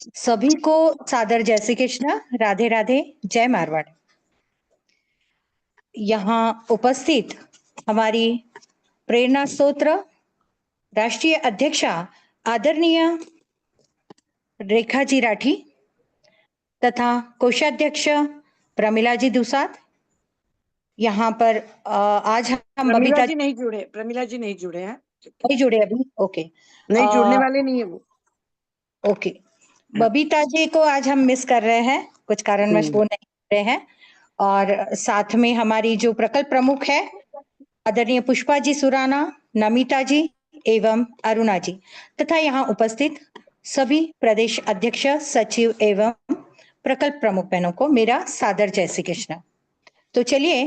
सभी को सादर जय श्री कृष्ण, राधे राधे, जय मारवाड़। यहाँ उपस्थित हमारी प्रेरणा स्तोत्र राष्ट्रीय अध्यक्षा आदरणीय रेखा जी राठी तथा कोषाध्यक्ष प्रमिला जी दुसाद। यहाँ पर आज हम प्रमिला बबीता जी नहीं जुड़े, प्रमिला जी नहीं जुड़े हैं, नहीं जुड़े अभी, ओके नहीं जुड़ने वाले नहीं है वो। ओके, बबीता जी को आज हम मिस कर रहे हैं, कुछ कारणवश वो नहीं जुड़ रहे हैं। और साथ में हमारी जो प्रकल्प प्रमुख है आदरणीय पुष्पा जी सुराना, नमिता जी एवं अरुणा जी तथा यहाँ उपस्थित सभी प्रदेश अध्यक्ष, सचिव एवं प्रकल्प प्रमुख बहनों को मेरा सादर जय श्री कृष्ण। तो चलिए,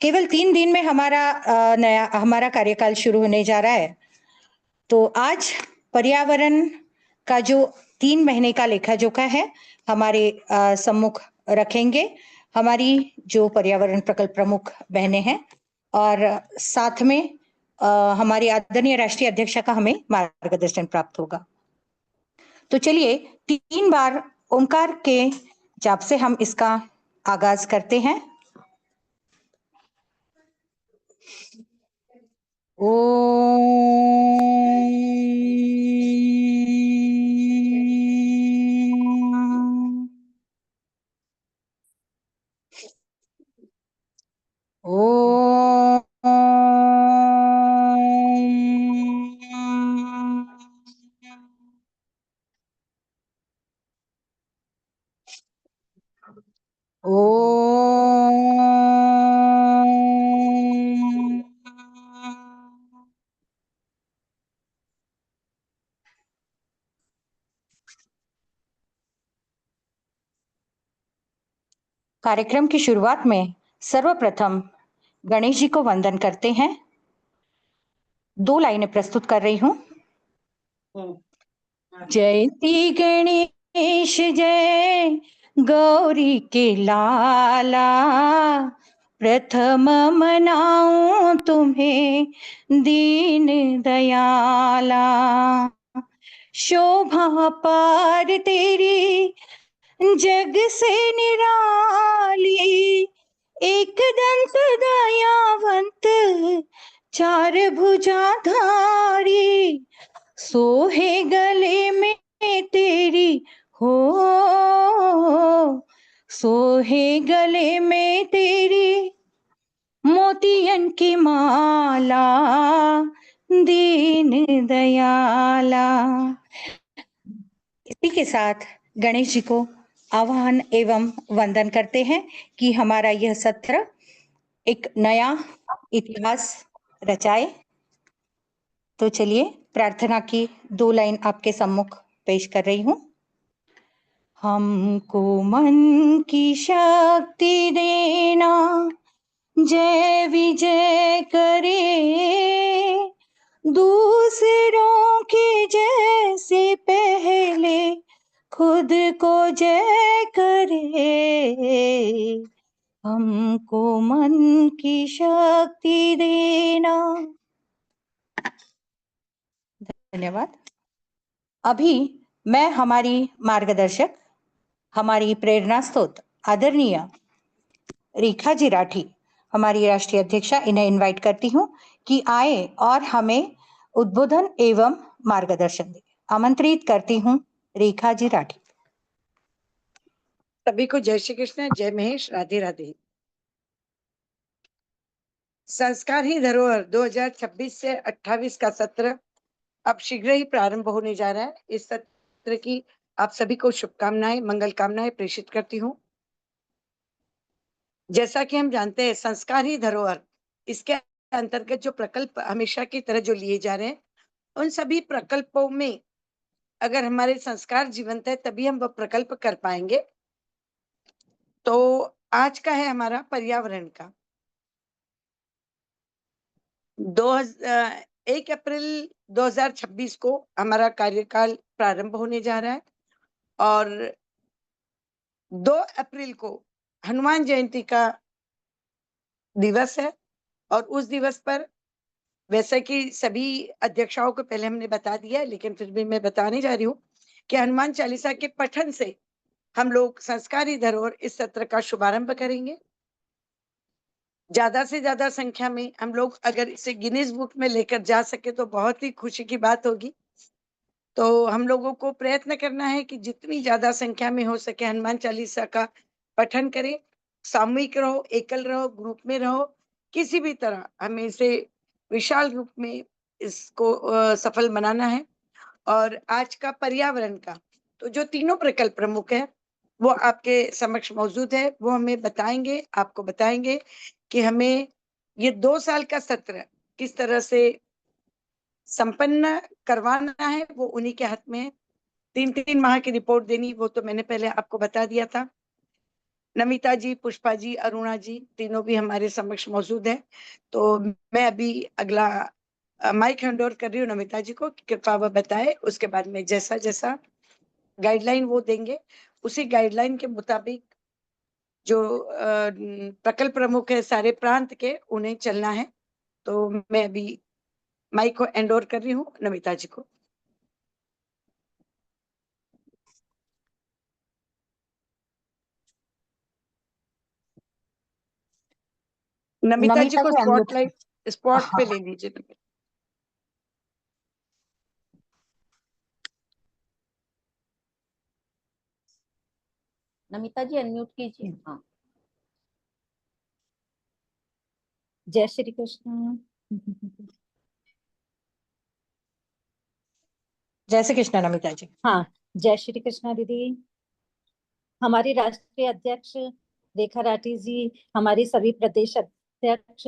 केवल 3 दिन में हमारा कार्यकाल शुरू होने जा रहा है। तो आज पर्यावरण का जो 3 महीने का लेखा जोखा है हमारे सम्मुख रखेंगे हमारी जो पर्यावरण प्रकल्प प्रमुख बहनें हैं, और साथ में हमारी आदरणीय राष्ट्रीय अध्यक्षा का हमें मार्गदर्शन प्राप्त होगा। तो चलिए 3 बार ओंकार के जाप से हम इसका आगाज करते हैं। कार्यक्रम की शुरुआत में सर्वप्रथम गणेश जी को वंदन करते हैं। 2 लाइनें प्रस्तुत कर रही हूं। जयति गणेश जय गौरी के लाला, प्रथम मनाऊं तुम्हें दीन दयाला। शोभा पार तेरी जग से निराली, एक दंत दयावंत चार भुजाधारी। सोहे गले में तेरी हो, सोहे गले में तेरी मोतियन की माला, दीन दयाला। इसी के साथ गणेश जी को आह्वान एवं वंदन करते हैं कि हमारा यह सत्र एक नया इतिहास रचाए। तो चलिए प्रार्थना की 2 लाइन आपके सम्मुख पेश कर रही हूं। हमको मन की शक्ति देना, जय विजय करे, दूसरों के जैसे पहले खुद को जय करे। हमको मन की शक्ति देना। धन्यवाद। अभी मैं हमारी मार्गदर्शक, हमारी प्रेरणा स्रोत आदरणीय रेखा जी राठी, हमारी राष्ट्रीय अध्यक्षा, इन्हें इनवाइट करती हूं कि आए और हमें उद्बोधन एवं मार्गदर्शन दें। आमंत्रित करती हूं रेखा जी राठी। सभी को जय श्री कृष्ण, जय महेश, राधे राधे। संस्कार ही धरोहर 2026 से 28 का सत्र अब शीघ्र ही प्रारंभ होने जा रहा है। इस सत्र की आप सभी को शुभकामनाएं, मंगल कामनाएं प्रेषित करती हूँ। जैसा कि हम जानते हैं संस्कार ही धरोहर, इसके अंतर्गत जो प्रकल्प हमेशा की तरह जो लिए जा रहे हैं, उन सभी प्रकल्पों में अगर हमारे संस्कार जीवंत है तभी हम वह प्रकल्प कर पाएंगे। तो आज का है हमारा पर्यावरण का 1 अप्रैल 2026 को हमारा कार्यकाल प्रारंभ होने जा रहा है और 2 अप्रैल को हनुमान जयंती का दिवस है। और उस दिवस पर वैसे कि सभी अध्यक्षाओं को पहले हमने बता दिया है, लेकिन फिर भी मैं बताने जा रही हूँ कि हनुमान चालीसा के पठन से हम लोग संस्कारी धरोहर इस सत्र का शुभारंभ करेंगे। ज्यादा से ज्यादा संख्या में हम लोग अगर इसे गिनीज बुक में लेकर जा सके तो बहुत ही खुशी की बात होगी। तो हम लोगों को प्रयत्न करना है कि जितनी ज्यादा संख्या में हो सके हनुमान चालीसा का पठन करें। सामूहिक रहो, एकल रहो, ग्रुप में रहो, किसी भी तरह हमें इसे विशाल रूप में इसको सफल बनाना है। और आज का पर्यावरण का तो जो तीनों प्रकल्प प्रमुख है वो आपके समक्ष मौजूद है। वो हमें बताएंगे, आपको बताएंगे कि हमें ये 2 साल का सत्र किस तरह से संपन्न करवाना है, वो उन्हीं के हाथ में है। 3-3 माह की रिपोर्ट देनी, वो तो मैंने पहले आपको बता दिया था। नमिता जी, पुष्पा जी, अरुणा जी तीनों भी हमारे समक्ष मौजूद है। तो मैं अभी अगला माइक हैंड ओवर कर रही हूँ नमिता जी को, कृपया वह बताए। उसके बाद में जैसा जैसा गाइडलाइन वो देंगे उसी गाइडलाइन के मुताबिक जो प्रकल्प प्रमुख है सारे प्रांत के, उन्हें चलना है। तो मैं अभी माइक को हैंड ओवर कर रही हूँ नमिता जी को। नमिता जी को स्पॉट पे ले लीजिए। नमिता जी अनम्यूट कीजिए। हाँ, जय श्री कृष्ण। जय श्री कृष्ण नमिता जी। हाँ, जय श्री कृष्ण दीदी। हमारी राष्ट्रीय अध्यक्ष रेखा राठी जी, हमारी सभी प्रदेश अध्यक्ष,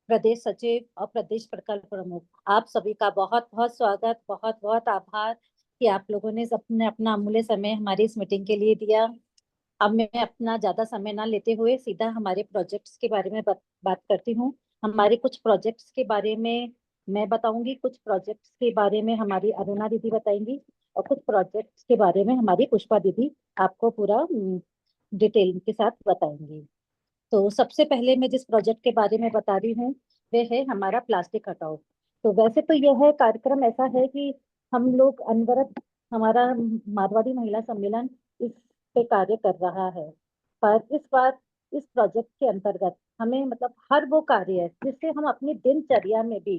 प्रदेश सचिव और प्रदेश प्रकल्प प्रमुख, आप सभी का बहुत बहुत स्वागत, बहुत बहुत आभार कि आप लोगों ने अपने अपना अमूल्य समय हमारी इस मीटिंग के लिए दिया। अब मैं अपना ज्यादा समय ना लेते हुए सीधा हमारे प्रोजेक्ट्स के बारे में बात करती हूँ। हमारे कुछ प्रोजेक्ट्स के बारे में मैं बताऊंगी, कुछ प्रोजेक्ट्स के बारे में हमारी अरुणा दीदी बताएंगी और कुछ प्रोजेक्ट्स के बारे में हमारी पुष्पा दीदी आपको पूरा डिटेल के साथ बताएंगी। तो सबसे पहले मैं जिस प्रोजेक्ट के बारे में बता रही हूँ वह है हमारा प्लास्टिक हटाओ। तो वैसे तो यह कार्यक्रम ऐसा है कि हम लोग अनवरत, हमारा मारवाड़ी महिला सम्मेलन इस पे कार्य कर रहा है, पर इस बार इस प्रोजेक्ट के अंतर्गत हमें मतलब हर वो कार्य है जिससे हम अपनी दिनचर्या में भी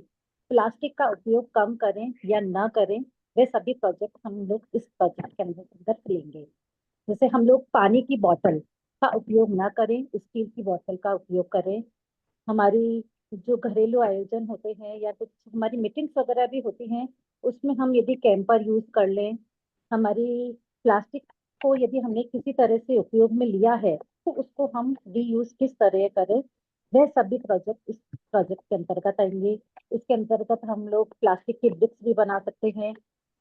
प्लास्टिक का उपयोग कम करें या ना करें, वे सभी प्रोजेक्ट हम लोग इस प्रोजेक्ट के अंदर लेंगे। जैसे हम लोग पानी की बोतल का उपयोग ना करें, स्टील की बोतल का उपयोग करें। हमारी जो घरेलू आयोजन होते हैं या कुछ हमारी मीटिंग्स वगैरह भी होती हैं, उसमें हम यदि कैंपर यूज कर लें, हमारी प्लास्टिक को यदि हमने किसी तरह से उपयोग में लिया है तो उसको हम रीयूज किस तरह करें, वह सभी प्रोजेक्ट इस प्रोजेक्ट के अंतर्गत आएंगे। इसके अंतर्गत हम लोग प्लास्टिक की ब्रिक्स भी बना सकते हैं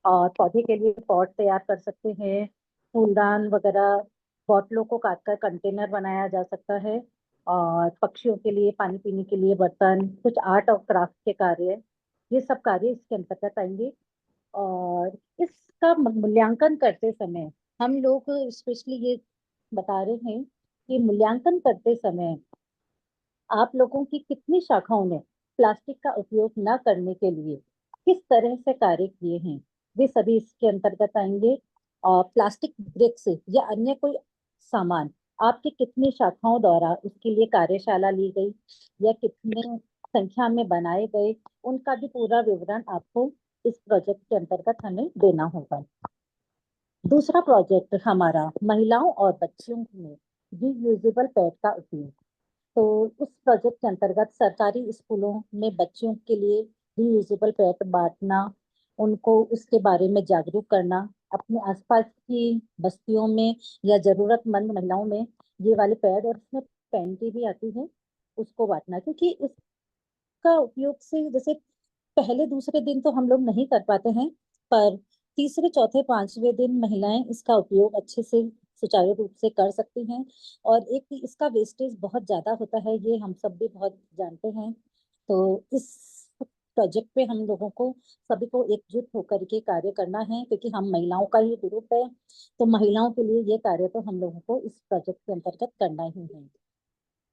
और पौधे के लिए पॉट तैयार कर सकते हैं, फूलदान वगैरह, बोतलों को काटकर कंटेनर बनाया जा सकता है, और पक्षियों के लिए पानी पीने के लिए बर्तन, कुछ आर्ट और क्राफ्ट के कार्य, ये सब कार्य इसके अंतर्गत आएंगे। और इसका मूल्यांकन करते समय हम लोग स्पेशली ये बता रहे हैं कि मूल्यांकन करते समय आप लोगों की कितनी शाखाओं ने प्लास्टिक का उपयोग न करने के लिए किस तरह से कार्य किए हैं, वे सभी इसके अंतर्गत आएंगे। और प्लास्टिक ब्रिक्स या अन्य कोई सामान आपकी कितनी शाखाओं द्वारा उसके लिए कार्यशाला ली गई या कितने संख्या में बनाए गए, उनका भी पूरा विवरण आपको इस प्रोजेक्ट के अंतर्गत हमें देना होगा। दूसरा प्रोजेक्ट हमारा महिलाओं और बच्चियों में रीयूजेबल पैड का उपयोग। तो उस प्रोजेक्ट के अंतर्गत सरकारी स्कूलों में बच्चों के लिए रीयूजेबल पैड बांटना, उनको उसके बारे में जागरूक करना, अपने आसपास की बस्तियों में या जरूरतमंद महिलाओं में ये वाले पैड, और इसमें पैंटी भी आती है, उसको बांटना। क्योंकि इसका उपयोग से जैसे पहले दूसरे दिन तो हम लोग नहीं कर पाते हैं, पर तीसरे चौथे पांचवें दिन महिलाएं इसका उपयोग अच्छे से सुचारू रूप से कर सकती हैं। और एक इसका वेस्टेज बहुत ज्यादा होता है, ये हम सब भी बहुत जानते हैं। तो इस प्रोजेक्ट पे हम लोगों को सभी को एकजुट होकर के कार्य करना है, क्योंकि हम महिलाओं का ही ग्रुप है, तो महिलाओं के लिए ये कार्य तो हम लोगों को इस प्रोजेक्ट के अंतर्गत करना ही है।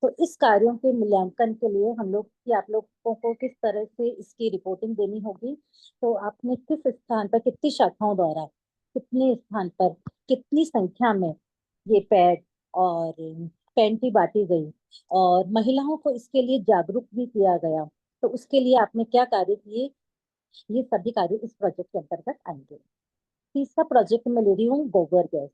तो इस कार्यों के मूल्यांकन के लिए हम लोग कि आप लोगों को किस तरह से इसकी रिपोर्टिंग देनी होगी, तो आपने किस स्थान पर कितनी शाखाओं द्वारा कितने स्थान पर कितनी संख्या में ये पैड और पैंटी बांटी गई और महिलाओं को इसके लिए जागरूक भी किया गया। तो उसके लिए आपने क्या कार्य किए, ये सभी कार्य इस प्रोजेक्ट के अंतर्गत आएंगे। तीसरा प्रोजेक्ट मैं ले रही हूँ गोबर गैस।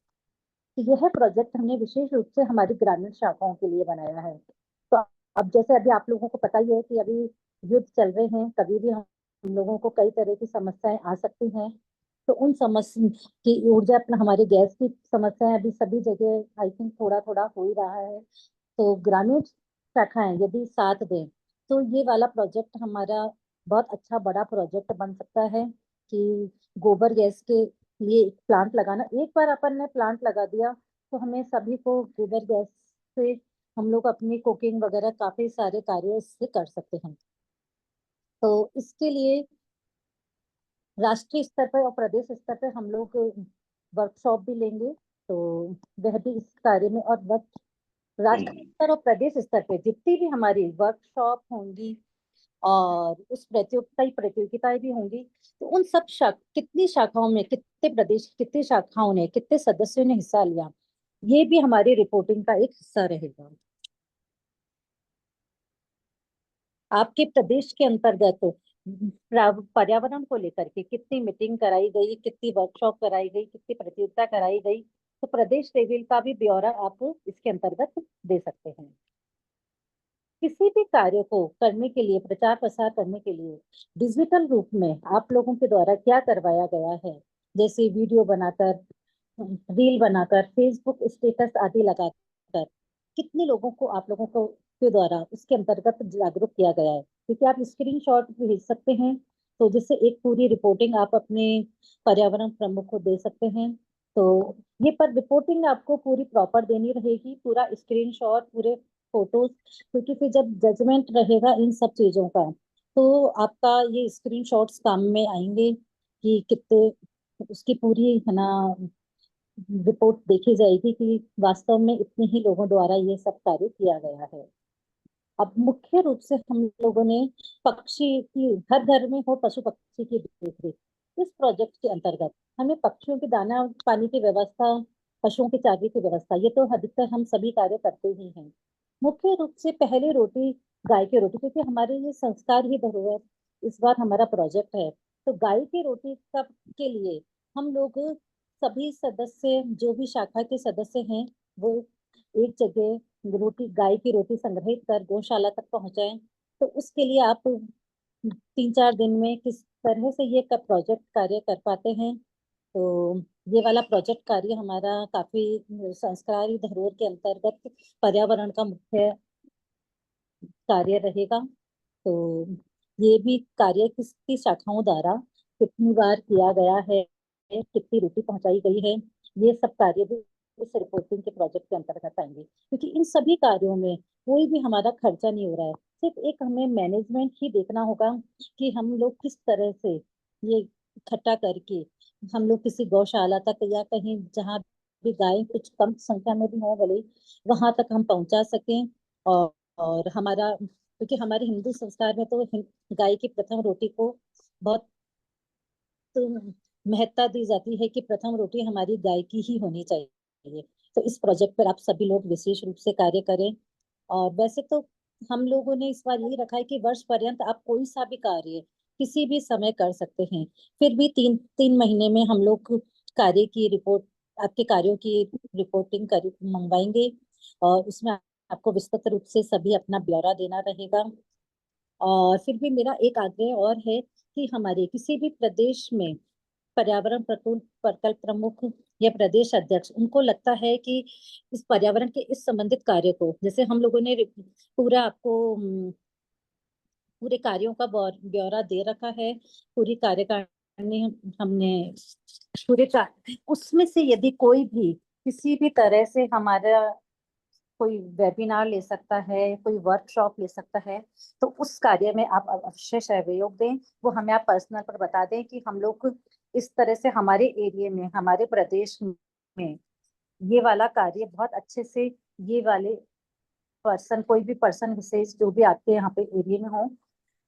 तो यह प्रोजेक्ट हमने विशेष रूप से हमारी ग्रामीण शाखाओं के लिए बनाया है। तो अब जैसे अभी आप लोगों को पता ही है कि अभी युद्ध चल रहे हैं, कभी भी हम लोगों को कई तरह की समस्याएं आ सकती हैं। तो उन समस्या की ऊर्जा अपना हमारी गैस की समस्याएं अभी सभी जगह आई थिंक थोड़ा थोड़ा हो ही रहा है। तो ग्रामीण शाखाएं यदि साथ दें तो ये वाला प्रोजेक्ट हमारा बहुत अच्छा बड़ा प्रोजेक्ट बन सकता है कि गोबर गैस के लिए एक प्लांट लगाना। एक बार अपन ने प्लांट लगा दिया तो हमें सभी को गोबर गैस से हम लोग अपनी कुकिंग वगैरह काफी सारे कार्य इससे कर सकते हैं। तो इसके लिए राष्ट्रीय स्तर पर और प्रदेश स्तर पर हम लोग वर्कशॉप भी लेंगे। तो वह भी इस कार्य में और राष्ट्र स्तर और प्रदेश स्तर पे जितनी भी हमारी वर्कशॉप होंगी और उस प्रतियोगिताएं भी होंगी तो उन सब कितनी शाखाओं में कितने प्रदेश कितनी शाखाओं ने कितने सदस्यों ने हिस्सा लिया, ये भी हमारी रिपोर्टिंग का एक हिस्सा रहेगा। आपके प्रदेश के अंतर्गत पर्यावरण को लेकर के कितनी मीटिंग कराई गई, कितनी वर्कशॉप कराई गई, कितनी प्रतियोगिता कराई गई, तो प्रदेश लेवल का भी ब्यौरा आप इसके अंतर्गत दे सकते हैं। किसी भी कार्य को करने के लिए, प्रचार प्रसार करने के लिए डिजिटल रूप में आप लोगों के द्वारा क्या करवाया गया है, जैसे वीडियो बनाकर, रील बनाकर, फेसबुक स्टेटस आदि लगाकर कितने लोगों को आप लोगों को के द्वारा उसके अंतर्गत जागरूक किया गया है, क्योंकि आप स्क्रीनशॉट भेज सकते हैं तो जिससे एक पूरी रिपोर्टिंग आप अपने पर्यावरण प्रमुख को दे सकते हैं। तो ये पर रिपोर्टिंग आपको पूरी प्रॉपर देनी रहेगी, पूरा स्क्रीनशॉट, पूरे फोटोज, क्योंकि फिर जब जजमेंट रहेगा इन सब चीजों का तो आपका ये स्क्रीनशॉट्स काम में आएंगे कि कितने उसकी पूरी है ना रिपोर्ट देखी जाएगी कि वास्तव में इतने ही लोगों द्वारा ये सब कार्य किया गया है। अब मुख्य रूप से हम लोगों ने पक्षी की, हर घर में हो पशु पक्षी की देखरेख, इस प्रोजेक्ट के अंतर्गत हमें पक्षियों के दाना पानी की व्यवस्था, पशुओं की चारे की व्यवस्था, ये तो अधिकतर हम सभी कार्य करते ही हैं। मुख्य रूप से पहले रोटी गाय की रोटी, क्योंकि हमारे ये संस्कार ही धरोहर इस बार हमारा प्रोजेक्ट है। तो गाय की रोटी का के लिए हम लोग सभी सदस्य, जो भी शाखा के सदस्य हैं, वो एक जगह रोटी, गाय की रोटी संग्रहित कर गौशाला तक पहुंचाएं। तो उसके लिए आप 3-4 दिन में किस तरह से ये प्रोजेक्ट कार्य कर पाते हैं। तो ये वाला प्रोजेक्ट कार्य हमारा काफी संस्कारी धरोहर के अंतर्गत पर्यावरण का मुख्य कार्य रहेगा। तो ये भी कार्य किसकी शाखाओं द्वारा कितनी बार किया गया है, कितनी रोटी पहुंचाई गई है, ये सब कार्य भी इस रिपोर्टिंग के प्रोजेक्ट के अंतर्गत आएंगे, क्योंकि इन सभी कार्यों में कोई भी हमारा खर्चा नहीं हो रहा है। सिर्फ एक हमें मैनेजमेंट ही देखना होगा कि हम लोग किस तरह से ये इकट्ठा करके हम लोग किसी गौशाला तक या कहीं जहाँ भी गाय कुछ कम संख्या में भी हो भले वहां तक हम पहुंचा सकें। और हमारा, क्योंकि हमारे हिंदू संस्कार में तो गाय की प्रथम रोटी को बहुत महत्ता दी जाती है कि प्रथम रोटी हमारी गाय की ही होनी चाहिए। तो इस प्रोजेक्ट पर आप सभी लोग विशेष रूप से कार्य करें। और वैसे तो हम लोगों ने इस बार यही रखा है कि वर्ष पर्यंत आप कोई सा भी कार्य किसी भी समय कर सकते हैं। फिर भी 3-3 महीने में हम लोग कार्य की रिपोर्ट, आपके कार्यों की रिपोर्टिंग कर मंगवाएंगे और उसमें आपको विस्तृत रूप से सभी अपना ब्यौरा देना रहेगा। और फिर भी मेरा एक आग्रह और है कि हमारे किसी भी प्रदेश में पर्यावरण प्रकल्प प्रमुख या प्रदेश अध्यक्ष, उनको लगता है कि इस पर्यावरण के इस संबंधित कार्य को, जैसे हम लोगों ने पूरा आपको पूरे कार्यों का ब्यौरा दे रखा है, पूरी कार्यकारिणी हमने पूरे उसमें से यदि कोई भी किसी भी तरह से हमारा कोई वेबिनार ले सकता है, कोई वर्कशॉप ले सकता है, तो उस कार्य में आप अवश्य सहयोग दें। वो हमें आप पर्सनल पर बता दें कि हम लोग इस तरह से हमारे एरिया में, हमारे प्रदेश में ये वाला कार्य बहुत अच्छे से, ये वाले पर्सन, कोई भी पर्सन विशेष जो भी आपके यहाँ पे एरिया में हो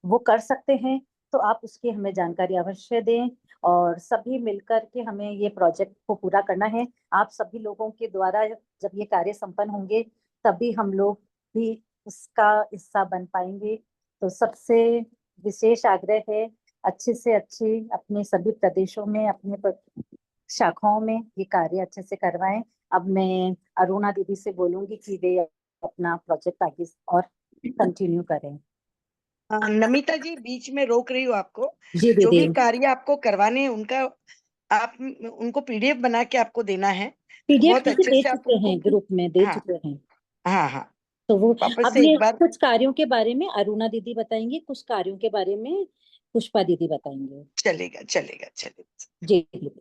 वो कर सकते हैं। तो आप उसकी हमें जानकारी अवश्य दें और सभी मिलकर के हमें ये प्रोजेक्ट को पूरा करना है। आप सभी लोगों के द्वारा जब ये कार्य संपन्न होंगे तभी हम लोग भी उसका हिस्सा बन पाएंगे। तो सबसे विशेष आग्रह है, अच्छे से अच्छे अपने सभी प्रदेशों में, अपने शाखाओं में ये कार्य अच्छे से करवाएं। अब मैं अरुणा दीदी से बोलूंगी कि वे अपना प्रोजेक्ट आगे और कंटिन्यू करें। नमिता जी, बीच में रोक रही हूँ आपको। जी जो दीदी। भी कार्य आपको करवाने हैं उनका आप उनको पीडीएफ बना के आपको देना है। पीडीएफ बहुत अच्छे दे से आप चुके उनको, हैं, ग्रुप में दे हाँ चुके हैं। हाँ हाँ, तो वो वापस अब से ये एक बार। कुछ कार्यों के बारे में अरुणा दीदी बताएंगी, कुछ कार्यों के बारे में पुष्पा दीदी बताएंगे। चलेगा चलेगा चलेगा। जी दीदी।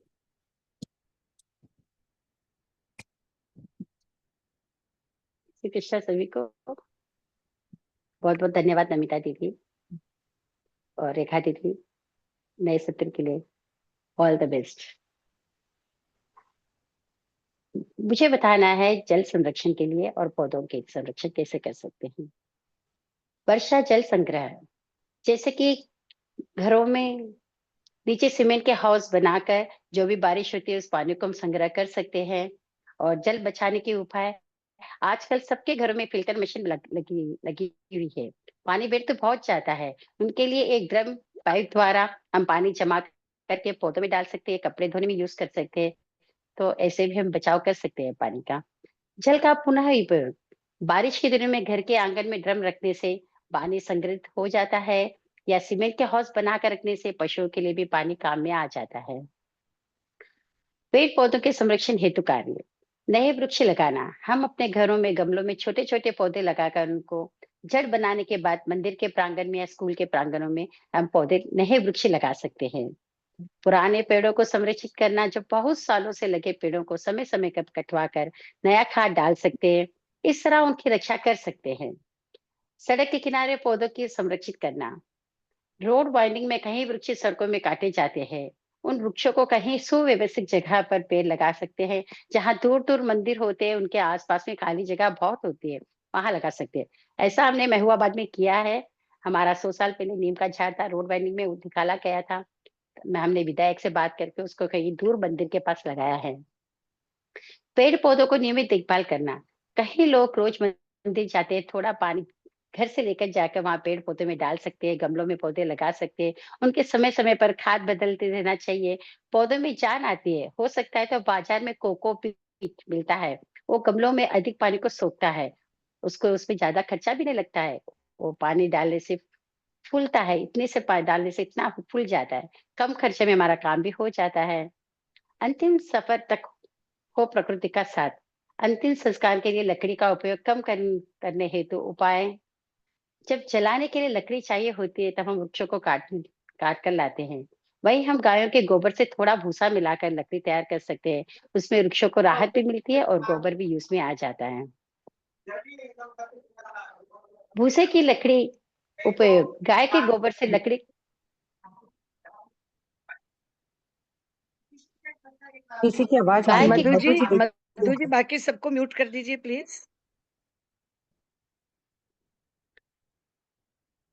श्री कृष्णा सभी को। बहुत बहुत धन्यवाद नमिता दीदी और रेखा दीदी, नए सत्र के लिए ऑल द बेस्ट। मुझे बताना है जल संरक्षण के लिए और पौधों के संरक्षण कैसे कर सकते हैं। वर्षा जल संग्रह, जैसे कि घरों में नीचे सीमेंट के हाउस बनाकर जो भी बारिश होती है उस पानी को हम संग्रह कर सकते हैं। और जल बचाने के उपाय, आजकल सबके घरों में फिल्टर मशीन लगी हुई है। पानी वेस्ट तो बहुत जाता है, उनके लिए एक ड्रम पाइप द्वारा हम पानी जमा करके पौधों में डाल सकते हैं, कपड़े धोने में यूज कर सकते हैं। तो ऐसे भी हम बचाव कर सकते हैं पानी का। जल का पुनः उपयोग, बारिश के दिनों में घर के आंगन में ड्रम रखने से पानी संग्रहित हो जाता है, या सीमेंट के हौज बनाकर रखने से पशुओं के लिए भी पानी काम में आ जाता है। पेड़ पौधों के संरक्षण हेतु कार्य, नए वृक्ष लगाना, हम अपने घरों में गमलों में छोटे छोटे पौधे लगाकर उनको जड़ बनाने के बाद मंदिर के प्रांगण में या स्कूल के प्रांगणों में हम पौधे, नए वृक्ष लगा सकते हैं। पुराने पेड़ों को संरक्षित करना, जो बहुत सालों से लगे पेड़ों को समय समय पर कटवा कर नया खाद डाल सकते हैं, इस तरह उनकी रक्षा कर सकते हैं। सड़क के किनारे पौधों की संरक्षित करना, रोड वाइंडिंग में कहीं वृक्ष सड़कों में काटे जाते हैं, उन वृक्षों को कहीं सुव्यवस्थित जगह पर पेड़ लगा सकते हैं। जहां दूर दूर मंदिर होते हैं उनके आसपास में खाली जगह बहुत होती है, वहां लगा सकते हैं। ऐसा हमने महुआबाद में किया है। हमारा 100 साल पहले नीम का झाड़ था, रोड वाइंडिंग में निकाला गया था। हमने विधायक से बात करके उसको कहीं दूर मंदिर के पास लगाया है। पेड़ पौधों को नियमित देखभाल करना, कहीं लोग रोज मंदिर जाते हैं, थोड़ा पानी घर से लेकर जाकर वहां पेड़ पौधे में डाल सकते हैं, गमलों में पौधे लगा सकते हैं। उनके समय समय पर खाद बदलते रहना चाहिए। पौधों में जान आती है, हो सकता है तो बाजार में कोकोपीट मिलता है, वो गमलों में अधिक पानी को सोखता है, उसको उसमें ज्यादा खर्चा भी नहीं लगता है। वो पानी डालने से फूलता है, इतने से पानी डालने से इतना फूल जाता है, कम खर्चे में हमारा काम भी हो जाता है। अंतिम सफर तक हो प्रकृति का साथ, अंतिम संस्कार के लिए लकड़ी का उपयोग कम करने हेतु उपाय, जब जलाने के लिए लकड़ी चाहिए होती है तब हम वृक्षों को काट कर लाते हैं। वही हम गायों के गोबर से थोड़ा भूसा मिलाकर लकड़ी तैयार कर सकते हैं, उसमें वृक्षों को राहत भी मिलती है और गोबर भी यूज में आ जाता है। भूसे की लकड़ी उपयोग, गाय के गोबर से लकड़ी, किसी की आवाज आ गाय रही की है, मधु जी मधु जी बाकी सबको म्यूट कर दीजिए प्लीज।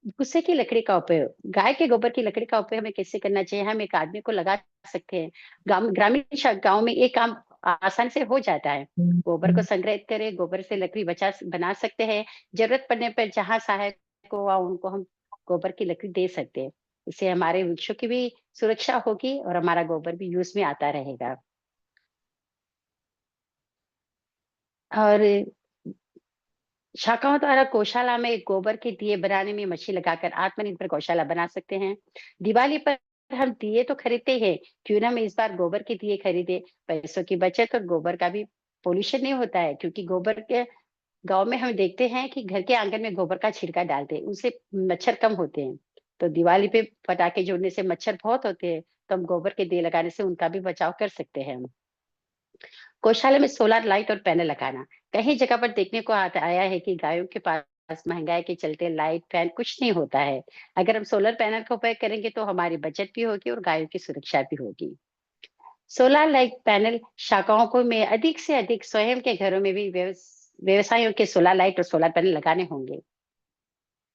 भूसे की लकड़ी का उपयोग, गाय के गोबर की लकड़ी का उपयोग हमें कैसे करना चाहिए। हम एक आदमी को लगा सकते हैं, ग्रामीण गांव में एक काम आसान से हो जाता है। गोबर को संग्रहित करें, गोबर से लकड़ी बना सकते हैं। जरूरत पड़ने पर जहाँ सहायक हो उनको हम गोबर की लकड़ी दे सकते हैं। इससे हमारे वृक्षों की भी सुरक्षा होगी और हमारा गोबर भी यूज में आता रहेगा। और शाखाओं द्वारा गौशाला में गोबर के दिए बनाने में मशीन लगाकर आत्मनिर्भर गौशाला बना सकते हैं। दिवाली पर हम दिए तो खरीदते हैं, क्यों ना हम इस बार गोबर के दिए खरीदे। पैसों की बचत और गोबर का भी पोल्यूशन नहीं होता है, क्योंकि गोबर के गांव में हम देखते हैं कि घर के आंगन में गोबर का छिड़का डालते हैं, उनसे मच्छर कम होते हैं। तो दिवाली पे पटाखे जोड़ने से मच्छर बहुत होते हैं, तो हम गोबर के दिए लगाने से उनका भी बचाव कर सकते हैं। गौशाला में सोलर लाइट और पैनल लगाना, कहीं जगह पर देखने को आया है कि गायों के पास महंगाई के चलते लाइट फैन कुछ नहीं होता है। अगर हम सोलर पैनल का उपयोग करेंगे तो हमारी बचत भी होगी और गायों की सुरक्षा भी होगी। सोलर लाइट पैनल शाखाओं को में अधिक से अधिक स्वयं के घरों में भी व्यवसायों के सोलर लाइट और सोलर पैनल लगाने होंगे।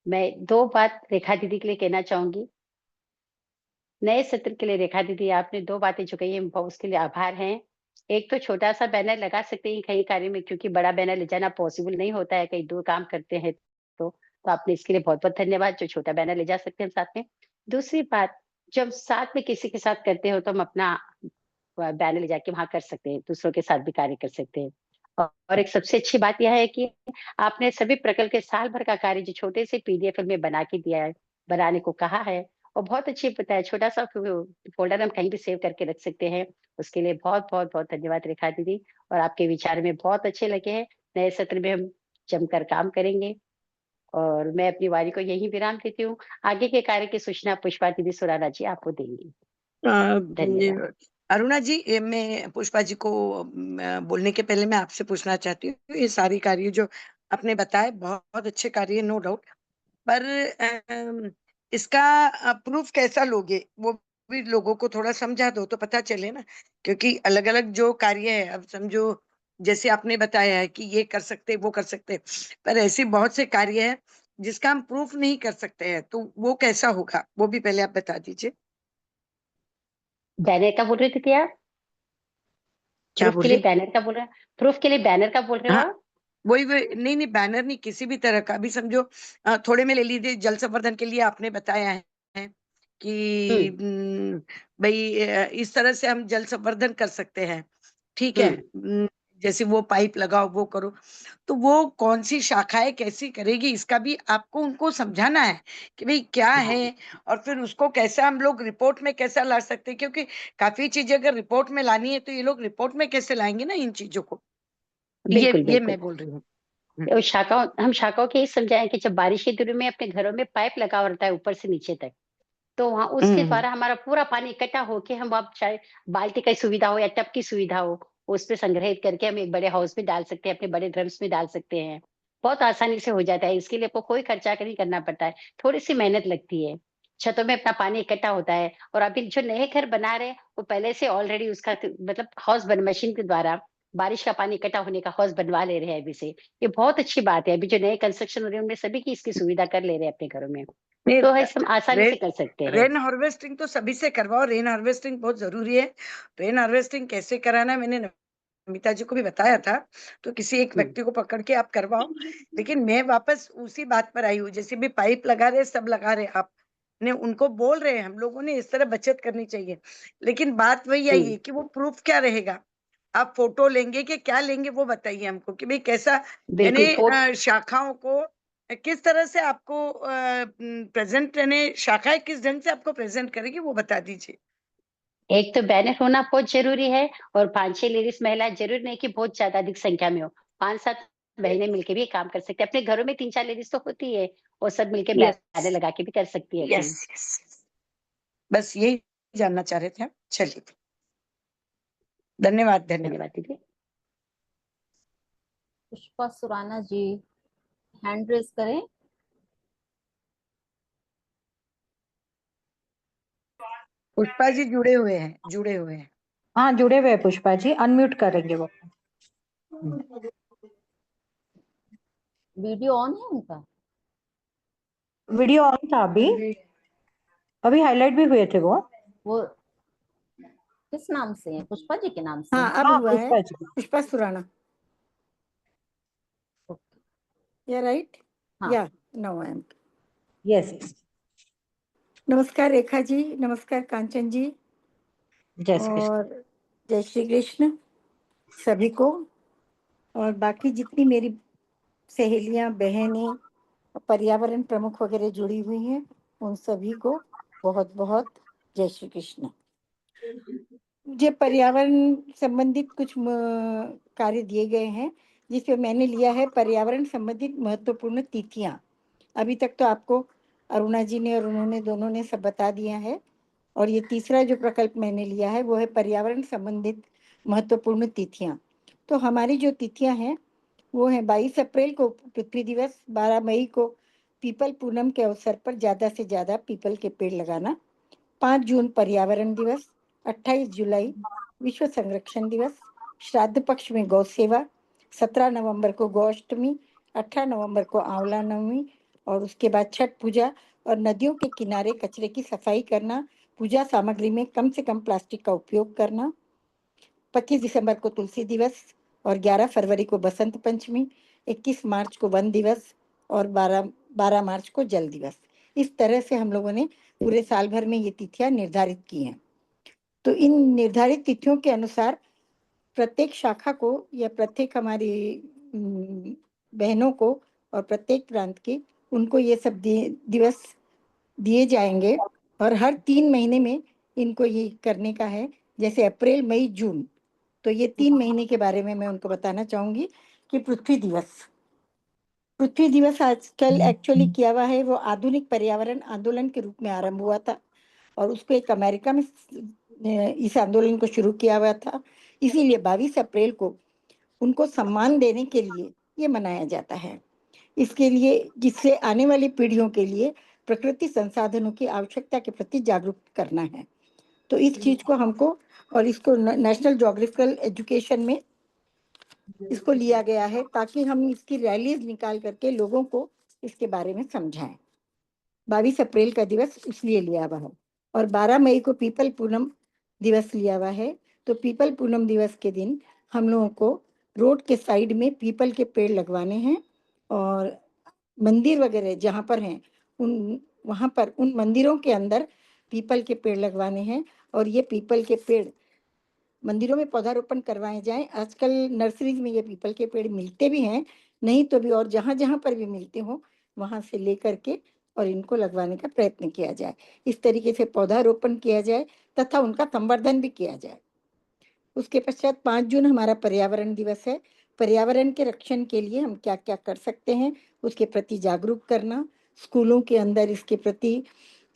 मैं 2 बात रेखा दीदी के लिए कहना चाहूंगी। नए सत्र के लिए रेखा दीदी आपने 2 बातें जो कही है उसके लिए आभार हैं। एक तो छोटा-सा बैनर लगा सकते हैं कहीं कार्य में, क्योंकि बड़ा बैनर ले जाना पॉसिबल नहीं होता है, कहीं दूर काम करते हैं तो आपने इसके लिए बहुत-बहुत धन्यवाद, जो छोटा बैनर ले जा सकते हैं साथ में। दूसरी बात, जब साथ में किसी के साथ करते हो तो हम अपना बैनर ले जाके वहाँ कर सकते हैं, दूसरों के साथ भी कार्य कर सकते हैं। और एक सबसे अच्छी बात यह है कि आपने सभी प्रकल्प के साल भर का कार्य जो छोटे से पीडीएफ में बना के दिया है, बनाने को कहा है और बहुत अच्छी बताया, छोटा-सा फ़ोल्डर हम कहीं भी सेव करके रख सकते हैं। उसके लिए बहुत-बहुत धन्यवाद रेखा दीदी, और आपके विचार में बहुत अच्छे लगे हैं। नए सत्र में हम जमकर काम करेंगे और मैं अपनी वाणी को यहीं विराम देती हूँ। आगे के कार्य की सूचना पुष्पा दीदी सुराना जी आपको देंगी। धन्यवाद। अरुणा जी, मैं पुष्पा जी को बोलने के पहले मैं आपसे पूछना चाहती हूँ, ये सारी कार्य जो आपने बताए बहुत अच्छे कार्य है, नो डाउट, पर इसका प्रूफ कैसा लोगे, वो भी लोगों को थोड़ा समझा दो तो पता चले ना, क्योंकि अलग अलग जो कार्य है, अब समझो जैसे आपने बताया है कि ये कर सकते वो कर सकते, पर ऐसे बहुत से कार्य है जिसका हम प्रूफ नहीं कर सकते हैं, तो वो कैसा होगा, वो भी पहले आप बता दीजिए। बैनर का बोल रहे थे क्या आप? क्या प्रूफ के लिए बोले? बैनर का बोल रहे हैं? प्रूफ के लिए बैनर का बोल रहे हो हाँ, आप? वही नहीं नहीं, बैनर नहीं, किसी भी तरह का, अभी समझो थोड़े में ले लीजिए, जल संवर्धन के लिए आपने बताया है कि हुँ, भाई इस तरह से हम जल संवर्धन कर सकते हैं, ठीक है। हुँ। जैसे वो पाइप लगाओ, वो करो, तो वो कौन सी शाखाएं कैसी करेगी, इसका भी आपको उनको समझाना है कि भाई क्या हाँ, है, और फिर उसको कैसे हम लोग रिपोर्ट में कैसा ला सकते हैं, क्योंकि काफी चीजें अगर रिपोर्ट में लानी है तो ये लोग रिपोर्ट में कैसे लाएंगे ना इन चीजों को, बिल्कुल, ये बिल्कुल। मैं बोल रही हूँ। तो हम शाखाओं के ये समझाएँ कि जब बारिश के दिनों में अपने घरों में पाइप लगा हुआ रहता है ऊपर से नीचे तक, तो वहाँ उसके हुँ, द्वारा हमारा पूरा पानी इकट्ठा होके हम अब चाहे बाल्टी की सुविधा हो या टब की सुविधा हो, उसपे संग्रहित करके हम एक बड़े हाउस में डाल सकते हैं, अपने बड़े ड्रम्स में डाल सकते हैं। बहुत आसानी से हो जाता है, इसके लिए आपको कोई खर्चा नहीं करना पड़ता है, थोड़ी-सी मेहनत लगती है। छतों में अपना पानी इकट्ठा होता है और अभी जो नए घर बना रहे हैं, वो पहले से ऑलरेडी उसका मतलब हौस बन मशीन के द्वारा बारिश का पानी इकट्ठा होने का हौस बनवा ले रहे हैं अभी से। ये बहुत अच्छी बात है, अभी जो नए कंस्ट्रक्शन हो रहे हैं, उनमें सभी की इसकी सुविधा कर ले रहे हैं अपने घरों में। नहीं, तो ऐसे हम आसानी रेन से कर सकते हैं। रेन हार्वेस्टिंग तो सभी से करवाओ, रेन हार्वेस्टिंग बहुत ज़रूरी है। रेन हार्वेस्टिंग कैसे कराना है मैंने नमिता जी को भी बताया था, तो किसी एक हुँ। व्यक्ति को पकड़ के आप करवाओ। लेकिन मैं वापस उसी बात पर आई हूँ, जैसे भी पाइप लगा रहे, सब लगा रहे, आपने उनको बोल रहे हैं, हम लोगों ने इस तरह बचत करनी चाहिए। लेकिन बात वही आई हुँ, है कि वो प्रूफ क्या रहेगा? आप फ़ोटो लेंगे कि क्या लेंगे, वो बताइए हमको कि भई कैसा, बिल्कुल यानी फ़ोट शाखाओं को किस तरह से आपको प्रेज़ेंट, यानी शाखाएँ किस ढंग से आपको प्रेज़ेंट करेगी, वो बता दीजिए। एक तो बैनर होना बहुत ज़रूरी है और 5-6 लेडीज़ महिलाएँ ज़रूरी नहीं कि बहुत ज़्यादा अधिक संख्या में हो। 5-7 बहनें मिलके भी ये काम कर सकते हैं। अपने घरों में 3-4 लेडीज़ तो होती है और सब मिलके यस, बैनर लगा के भी कर सकती है यस, अपनी। यस। बस यही जानना चाह रहे थे हम। चलिए, धन्यवाद, धन्यवाद। धन्यवाद दीदी। पुष्पा सुराना जी हैंड रेज करें। पुष्पा जी जुड़े हुए हैं, जुड़े हुए हैं। हाँ, जुड़े हुए हैं पुष्पा जी, अनम्यूट करेंगे वो। वीडियो ऑन है उनका? वीडियो ऑन था अभी हाईलाइट भी हुए थे वो। वो किस नाम से है? पुष्पा जी के नाम से? हाँ, अब हाँ, हुआ है। पुष्पा जी। पुष्पा सुराना, ओके। या राइट? हाँ। या नो आई एम। यस, नमस्कार रेखा जी, नमस्कार कांचन जी, जय श्री कृष्ण। और जय श्री कृष्ण सभी को, और बाकी जितनी मेरी सहेलियां, बहनें, पर्यावरण प्रमुख वगैरह जुड़ी हुई हैं, उन सभी को बहुत बहुत जय श्री कृष्ण। मुझे पर्यावरण संबंधित कुछ कार्य दिए गए हैं, जिसपे मैंने लिया है पर्यावरण संबंधित महत्वपूर्ण तिथियां। अभी तक तो आपको अरुणा जी ने और उन्होंने दोनों ने सब बता दिया है, और ये तीसरा जो प्रकल्प मैंने लिया है वो है पर्यावरण संबंधित महत्वपूर्ण तिथियां। तो हमारी जो तिथियां हैं वो है 22 अप्रैल को पृथ्वी दिवस, 12 मई को पीपल पूनम के अवसर पर ज़्यादा से ज़्यादा पीपल के पेड़ लगाना, 5 जून पर्यावरण दिवस, 28 जुलाई विश्व संरक्षण दिवस, श्राद्ध पक्ष में गौ सेवा, 17 नवंबर को गौ अष्टमी, 18 नवंबर को आंवला नवमी, और उसके बाद छठ पूजा और नदियों के किनारे कचरे की सफाई करना पूजा सामग्री में कम से कम प्लास्टिक का उपयोग करना, 25 दिसंबर को तुलसी दिवस और 11 फरवरी को बसंत पंचमी, 21 मार्च को वन दिवस और 12 मार्च को जल दिवस। इस तरह से हम लोगों ने पूरे साल भर में ये तिथियां निर्धारित की हैं। तो इन निर्धारित तिथियों के अनुसार प्रत्येक शाखा को या प्रत्येक हमारी बहनों को और प्रत्येक प्रांत की उनको ये सब दिवस दिए जाएंगे और हर 3 महीने में इनको ये करने का है। जैसे अप्रैल, मई, जून, तो ये 3 महीने के बारे में मैं उनको बताना चाहूंगी कि पृथ्वी दिवस आजकल एक्चुअली किया हुआ है, वो आधुनिक पर्यावरण आंदोलन के रूप में आरंभ हुआ था और उसको एक अमेरिका में इस आंदोलन को शुरू किया हुआ था। इसीलिए 22 अप्रैल को उनको सम्मान देने के लिए ये मनाया जाता है। इसके लिए जिससे आने वाली पीढ़ियों के लिए प्रकृति संसाधनों की आवश्यकता के प्रति जागरूक करना है। तो इस चीज को हमको और इसको नेशनल ज्योग्राफिकल एजुकेशन में इसको लिया गया है ताकि हम इसकी रैलीज निकाल करके लोगों को इसके बारे में समझाएं। 22 अप्रैल का दिवस इसलिए लिया हुआ है और 12 मई को पीपल पूनम दिवस लिया हुआ है। तो पीपल पूनम दिवस के दिन हम लोगों को रोड के साइड में पीपल के पेड़ लगवाने हैं और मंदिर वगैरह जहाँ पर हैं वहाँ पर उन मंदिरों के अंदर पीपल के पेड़ लगवाने हैं और ये पीपल के पेड़ मंदिरों में पौधारोपण करवाए जाएं। आजकल नर्सरीज में ये पीपल के पेड़ मिलते भी हैं, नहीं तो भी और जहाँ जहाँ पर भी मिलते हो वहां से लेकर के और इनको लगवाने का प्रयत्न किया जाए। इस तरीके से पौधारोपण किया जाए तथा उनका संवर्धन भी किया जाए। उसके पश्चात 5 जून हमारा पर्यावरण दिवस है। पर्यावरण के रक्षण के लिए हम क्या क्या कर सकते हैं उसके प्रति जागरूक करना, स्कूलों के अंदर इसके प्रति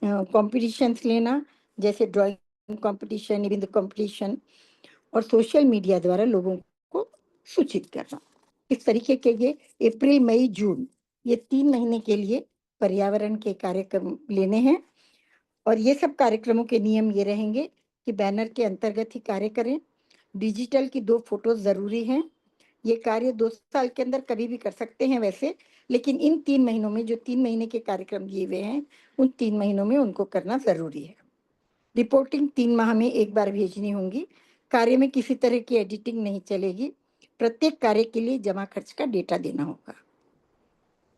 कॉम्पिटिशन्स लेना, जैसे ड्राइंग कॉम्पिटिशन, निबंध कॉम्पिटिशन और सोशल मीडिया द्वारा लोगों को सूचित करना। इस तरीके के ये अप्रैल, मई, जून ये 3 महीने के लिए पर्यावरण के कार्यक्रम लेने हैं और ये सब कार्यक्रमों के नियम ये रहेंगे कि बैनर के अंतर्गत ही कार्य करें। डिजिटल की 2 फोटोज जरूरी हैं। ये कार्य 2 साल के अंदर कभी भी कर सकते हैं वैसे, लेकिन इन 3 महीनों में जो 3 महीने के कार्यक्रम दिए हुए हैं उन 3 महीनों में उनको करना जरूरी है। रिपोर्टिंग 3 माह में एक बार भेजनी होगी। कार्य में किसी तरह की एडिटिंग नहीं चलेगी। प्रत्येक कार्य के लिए जमा खर्च का डेटा देना होगा।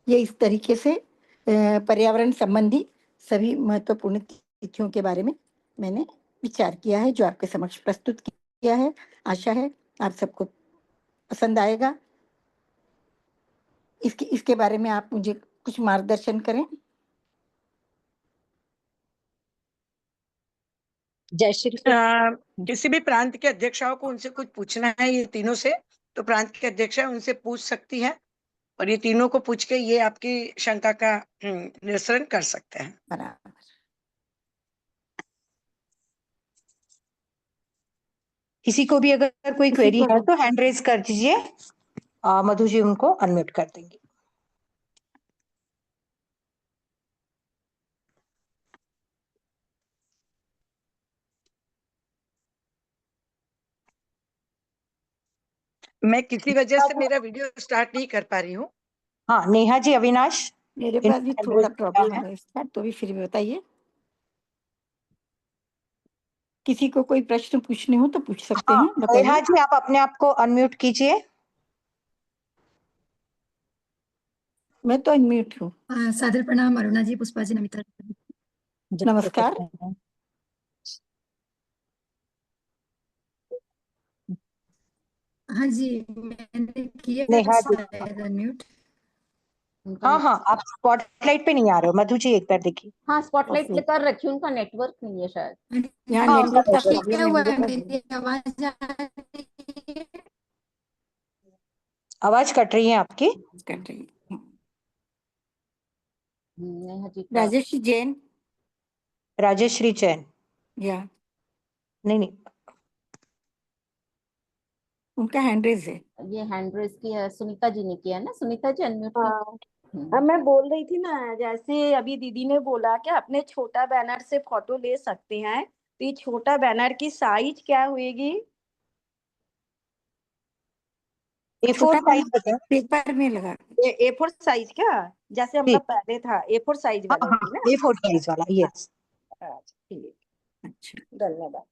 ये इस तरीके से पर्यावरण संबंधी सभी महत्वपूर्ण तिथियों के बारे में मैंने विचार किया है जो आपके समक्ष प्रस्तुत किया है। आशा है आप सबको पसंद आएगा। इसके बारे में आप मुझे कुछ मार्गदर्शन करें। जय श्री किसी भी प्रांत के अध्यक्षाओं को उनसे कुछ पूछना है ये तीनों से, तो प्रांत के अध्यक्षा उनसे पूछ सकती है और ये तीनों को पूछ के ये आपकी शंका का निरसन कर सकते हैं। बराबर। किसी को भी अगर कोई क्वेरी है तो हैंड रेज कर दीजिए, मधु जी उनको अनम्यूट कर देंगे। मैं किसी वजह से मेरा वीडियो स्टार्ट नहीं कर पा रही हूँ। हाँ, नेहा जी, अविनाश, मेरे पास भी थोड़ा प्रॉब्लम है इसका, तो भी फिर बताइए। किसी को कोई प्रश्न पूछने हो तो पूछ सकते हैं, बताइए। नेहा जी, आप अपने आप को अनम्यूट कीजिए। मैं तो अनम्यूट हूँ। सादर प्रणाम अरुणा जी, पुष्पा जी, नमिता। नमस्कार। हाँ जी, मैंने किया नेहा जी, शायद अनम्यूट। हाँ हाँ, आप स्पॉटलाइट पे नहीं आ रहे हो। मधु जी एक बार देखिए। हाँ, स्पॉटलाइट पे कर रखी हूँ, उनका नेटवर्क नहीं है शायद। यहाँ हाँ, नेटवर्क का ठीक प्रॉब्लम क्या है हुआ मुझे है, तो। मेरी आवाज आ रही है? आवाज कट रही है आपकी। कट रही है। नेहा जी का राजेश जैन राजेश्री जैन, या नहीं, उनका हैंड रेज है। ये हैंड रेस की है, सुनीता जी ने किया है ना। सुनीता जी अनम्यूट हाँ, अब मैं बोल रही थी ना, जैसे अभी दीदी ने बोला कि अपने छोटा बैनर से फोटो ले सकते हैं, तो ये छोटा बैनर की साइज क्या होगी? A4 साइज बताएं। पेपर में लगा। A4 साइज क्या, जैसे हम ठीक, लोग पहले था A4 साइज हाँ वाला हाँ, है ना? A4 साइज वाला, यस। अच्छा, ठीक। अच्छा, धन्यवाद।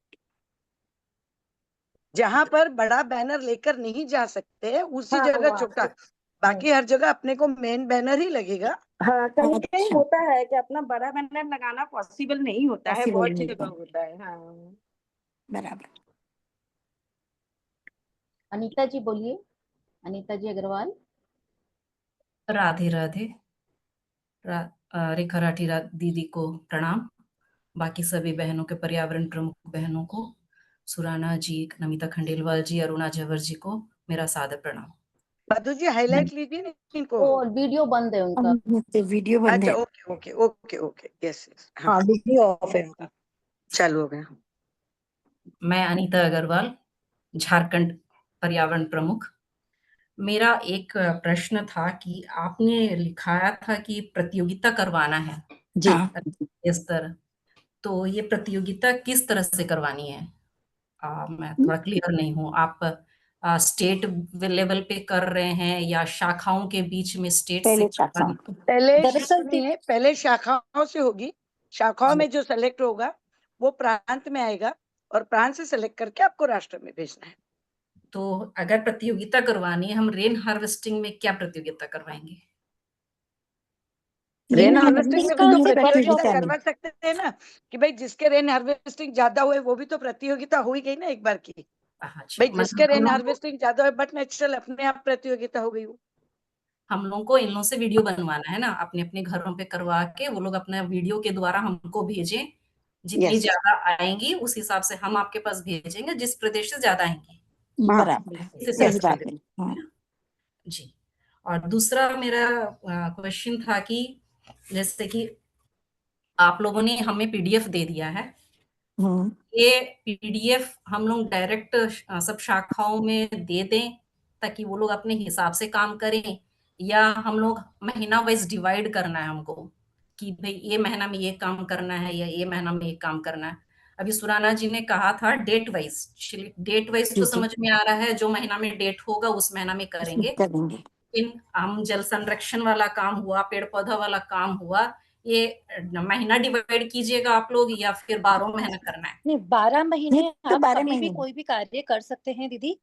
जहां पर बड़ा बैनर लेकर नहीं जा सकते उसी हाँ, जगह वहाँ छोटा, पे। बाकी हर जगह अपने को मेन बैनर ही लगेगा। हाँ, कहीं कहीं अच्छा, होता है कि अपना बड़ा बैनर लगाना पॉसिबल नहीं होता है, पॉसिबल बहुत नहीं जगह होता, होता है। हाँ, बराबर। अनीता जी बोलिए, अनीता जी अग्रवाल। राधे राधे। रेखा राठी दीदी को प्रणाम, बाकी सभी बहनों के, पर्यावरण प्रमुख बहनों को, सुराना जी, नमिता खंडेलवाल जी, अरुणा जवर जी को मेरा सादर प्रणाम। मधु जी हाईलाइट लीजिए ना इनको। और वीडियो बंद है उनका। वीडियो बंद अच्छा, है। Okay okay okay okay, yes yes, हाँ, हाँ वीडियो ऑफ है उनका। चालू हो गया। मैं अनीता अग्रवाल, झारखंड पर्यावरण प्रमुख। मेरा एक प्रश्न था कि आपने लिखाया था कि प्रतियोगिता करवाना है जी, हाँ, इस तरह, तो ये प्रतियोगिता किस तरह से करवानी है? मैं थोड़ा क्लियर नहीं हूँ। आप स्टेट लेवल पे कर रहे हैं या शाखाओं के बीच में स्टेट से पहले शाखाओं को। पहले दरअसल सुनिए, पहले शाखाओं से होगी, शाखाओं में जो सेलेक्ट होगा वो प्रांत में आएगा और प्रांत से सेलेक्ट करके आपको राष्ट्र में भेजना है। तो अगर प्रतियोगिता करवानी है, हम रेन हार्वेस्टिंग में क्या प्रतियोगिता करवाएंगे? रेन रेन हार्वेस्टिंग में भी इसका तो हार्वेस्टिंग में प्रतियोगिता प्रतियोगिता करवा सकते हैं ना, कि भाई जिसके रेन हार्वेस्टिंग ज्यादा हुए वो भी तो प्रतियोगिता हो ही गई ना एक बार की। अच्छा, भाई जिसके मतलब रेन हार्वेस्टिंग ज्यादा है बट नेचुरल, अपने आप प्रतियोगिता हो गई वो। हम लोगों को इन लोगों से वीडियो बनवाना है ना, अपने अपने घरों पे करवा के वो लोग अपना वीडियो के द्वारा हमको भेजें। जितनी यस, ज्यादा आएंगी उस हिसाब से हम आपके पास भेजेंगे, जिस प्रदेश से ज्यादा आएंगी बराबर है, उस हिसाब सही से बात है। भेजेंगे, हाँ, है ना? जी। और दूसरा मेरा क्वेश्चन था कि जैसे कि आप लोगों ने हमें पीडीएफ दे दिया है, हम्म, ये पीडीएफ हम लोग डायरेक्ट सब शाखाओं में दे दें ताकि वो लोग अपने हिसाब से काम करें, या हम लोग महीना वाइज डिवाइड करना है हमको कि भाई ये महीना में ये काम करना है या ये महीना में ये काम करना है? अभी सुराना जी ने कहा था डेट वाइज जी तो जी, समझ में आ रहा है, जो महीना में डेट होगा उस महीना में इसमें करेंगे। करेंगे। इन हम जल संरक्षण वाला काम हुआ, पेड़ पौधा वाला काम हुआ, ये महीना डिवाइड कीजिएगा आप लोग या फिर 12 महीना करना है? नहीं, 12 ये महीने तो आप 12 कभी भी महीने कोई भी कार्य कर सकते हैं दीदी।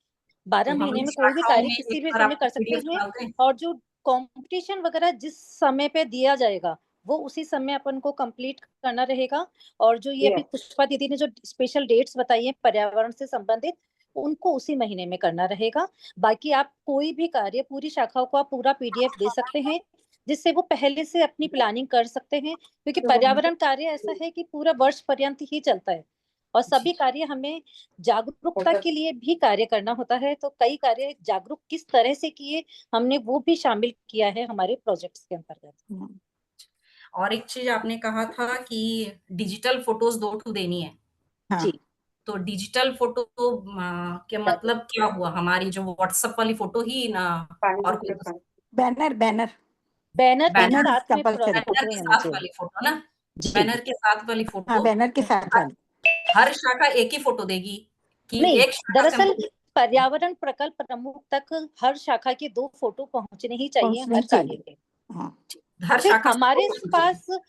12 तो हम महीने लोग में कोई भी शाखाओं कार्य में किसी एक भी बार समय आपको कर सकते पीडीएफ हैं। डाल दें। और जो कंपटीशन वगैरह जिस समय पे दिया जाएगा वो उसी समय अपन को कंप्लीट करना रहेगा। और जो ये अभी पुष्पा दीदी ने जो स्पेशल डेट्स बताई है पर्यावरण से संबंधित, उनको उसी महीने में करना रहेगा। बाकी आप कोई भी कार्य पूरी शाखाओं को आप पूरा पीडीएफ दे सकते हैं, जिससे वो पहले से अपनी प्लानिंग कर सकते हैं, क्योंकि पर्यावरण कार्य ऐसा है कि पूरा वर्ष पर्यंत ही चलता है और सभी कार्य हमें जागरूकता के लिए भी कार्य करना होता है। तो कई कार्य जागरूक किस तरह से किए हमने वो भी शामिल किया है हमारे प्रोजेक्ट्स के अंतर्गत। हम्म, और एक चीज आपने कहा था कि डिजिटल फोटोज 2 देनी है, हाँ, जी, तो डिजिटल फोटो के मतलब क्या हुआ? हमारी जो व्हाट्सएप वाली फोटो ही ना, और कोई बैनर बैनर बैनर के बैनर बैनर साथ में कंपलसरी। बैनर फोटो के होनी साथ चाहिए। वाली फोटो ना, जी, बैनर के साथ वाली हाँ, फोटो। बैनर के साथ वाली। हर शाखा एक ही फोटो देगी कि नहीं, एक शाखा से दरअसल हमको? पर्यावरण प्रकल्प प्रमुख तक हर शाखा के 2 फोटो पहुंचने ही चाहिए पहुंचनी हर कार्य चाहिए। के। हाँ, हर फिर शाखा से 2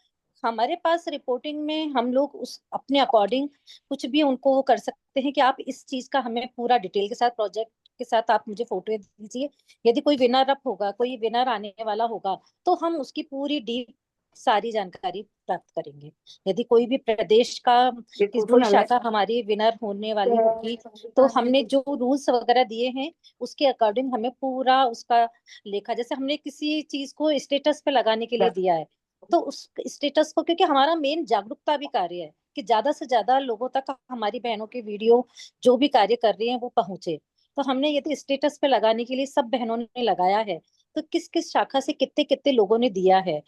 हमारे पास रिपोर्टिंग में हम लोग उस अपने अकॉर्डिंग कुछ भी उनको वो कर सकते हैं कि आप इस चीज का हमें पूरा डिटेल के साथ प्रोजेक्ट के साथ आप मुझे फोटो दीजिए। यदि कोई विनर अप होगा, कोई विनर आने वाला होगा, तो हम उसकी पूरी डीप सारी जानकारी प्राप्त करेंगे। यदि कोई भी प्रदेश का कोई शाखा हमारी विनर होने वाली होगी, तो हमने जो रूल्स वगैरह दिए हैं उसके अकॉर्डिंग हमें पूरा उसका लेखा, जैसे हमने किसी चीज को स्टेटस पे लगाने के लिए दिया है, तो उस स्टेटस को, क्योंकि हमारा मेन जागरूकता भी कार्य है कि ज्यादा से ज्यादा लोगों तक हमारी बहनों के वीडियो जो भी कार्य कर रही हैं वो पहुंचे। तो हमने यदि स्टेटस पे लगाने के लिए सब बहनों ने लगाया है, तो किस किस शाखा से कितने कितने लोगों ने दिया है,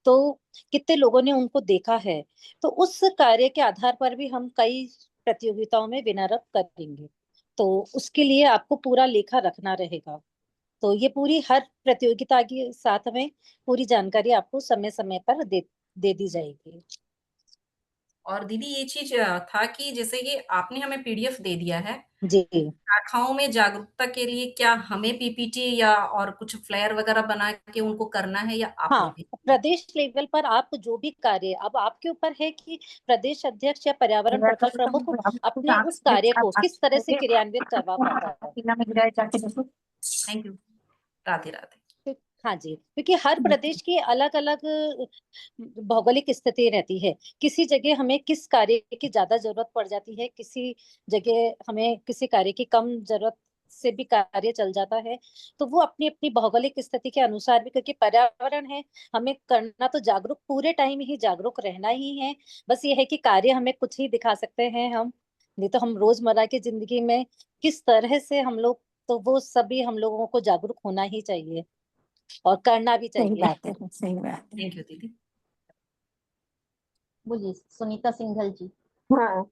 तो कितने लोगों ने उनको देखा है, तो उस कार्य के आधार पर भी हम कई प्रतियोगिताओं में विनर अप करेंगे। तो उसके लिए आपको पूरा लेखा रखना रहेगा। तो ये पूरी हर प्रतियोगिता के साथ में पूरी जानकारी आपको समय समय पर दे दी जाएगी। और दीदी ये चीज था कि जैसे कि आपने हमें पीडीएफ दे दिया है, जी शाखाओं में जागरूकता के लिए क्या हमें पीपीटी या और कुछ फ्लेयर वगैरह बना के उनको करना है या आप लोग हाँ, भी? प्रदेश लेवल पर आप जो भी कार्य, अब आपके ऊपर है कि प्रदेश अध्यक्ष या पर्यावरण प्रकल्प प्रमुख अपने उस कार्य को किस तरह से क्रियान्वित करवा पाता है। Thank you. राधे राधे। हाँ जी, क्योंकि हर प्रदेश की अलग अलग भौगोलिक स्थिति रहती है। किसी जगह हमें किस कार्य की ज्यादा जरूरत पड़ जाती है, किसी जगह हमें किसी कार्य की कम जरूरत से भी कार्य चल जाता है। तो वो अपनी अपनी भौगोलिक स्थिति के अनुसार भी, क्योंकि पर्यावरण है, हमें करना तो जागरूक पूरे टाइम ही जागरूक रहना ही है। बस ये है कि कार्य हमें कुछ ही दिखा सकते हैं हम, नहीं तो हम रोजमर्रा की जिंदगी में किस तरह से हम लोग, तो वो सभी हम लोगों को जागरूक होना ही चाहिए और करना भी सही चाहिए। बात है, सही बात है। थैंक यू दीदी। बोलिए सुनीता सिंघल जी। हाँ,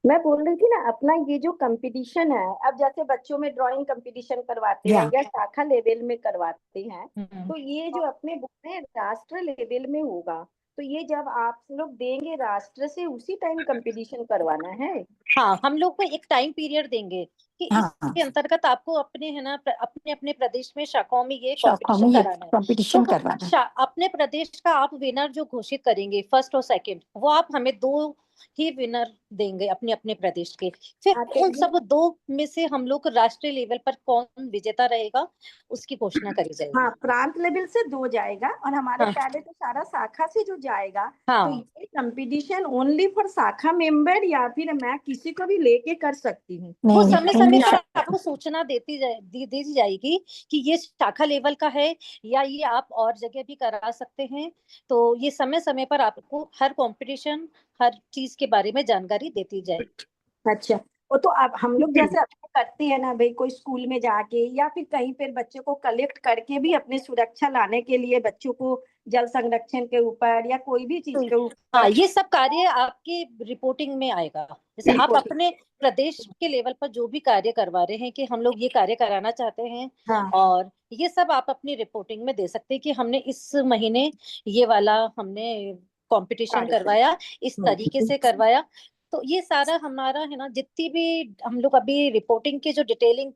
मैं बोल रही थी ना, अपना ये जो कंपटीशन है, अब जैसे बच्चों में ड्राइंग कंपटीशन करवाते हैं या शाखा लेवल में करवाते हैं, तो ये जो अपने बोल रहे हैं राष्ट्र लेवल में होगा, तो ये जब आप लोग देंगे राष्ट्र से उसी टाइम कंपटीशन करवाना है। हाँ, हम लोग को एक टाइम पीरियड देंगे कि हाँ, इसके अंतर्गत आपको अपने है ना अपने अपने प्रदेश में शाखाओं में ये शाखाओं में कंपटीशन ये कराना है। कंपटीशन तो करवाना है। अपने प्रदेश का आप विनर जो घोषित करेंगे फर्स्ट और सेकंड, वो आप हमें 2 ही विनर देंगे अपने अपने प्रदेश के। फिर हाँ, तो उन सब 2 में से हम लोग राष्ट्रीय लेवल पर कौन विजेता रहेगा उसकी घोषणा करी जाएगी। हाँ, प्रांत लेवल से 2 जाएगा और हमारे हाँ। पहले तो सारा शाखा से जो जाएगा, हाँ। तो ये कंपटीशन ओनली फॉर शाखा मेंबर या फिर मैं किसी को भी लेके कर सकती हूँ? वो नहीं, समय नहीं, समय पर आपको सूचना दी जाएगी कि ये शाखा लेवल का है या ये आप और जगह भी करा सकते हैं। तो ये समय समय पर आपको हर कंपटीशन, हर चीज के बारे में जानकारी देती जाएगी। अच्छा, वो तो अब हम लोग जैसे अपने करते हैं ना भाई, कोई स्कूल में जाके या फिर कहीं पर बच्चों को कलेक्ट करके भी अपनी सुरक्षा लाने के लिए बच्चों को जल संरक्षण के ऊपर या कोई भी चीज के ऊपर। हाँ, ये सब कार्य आपकी रिपोर्टिंग में आएगा। जैसे आप अपने प्रदेश के लेवल पर जो भी कार्य करवा रहे हैं कि हम लोग ये कार्य कराना चाहते हैं, हाँ। और ये सब आप अपनी रिपोर्टिंग में दे सकते हैं कि हमने इस महीने ये वाला हमने कंपटीशन करवाया, इस तरीके से करवाया। तो ये सारा हमारा है ना, जितनी भी हम लोग अभी रिपोर्टिंग के जो डिटेलिंग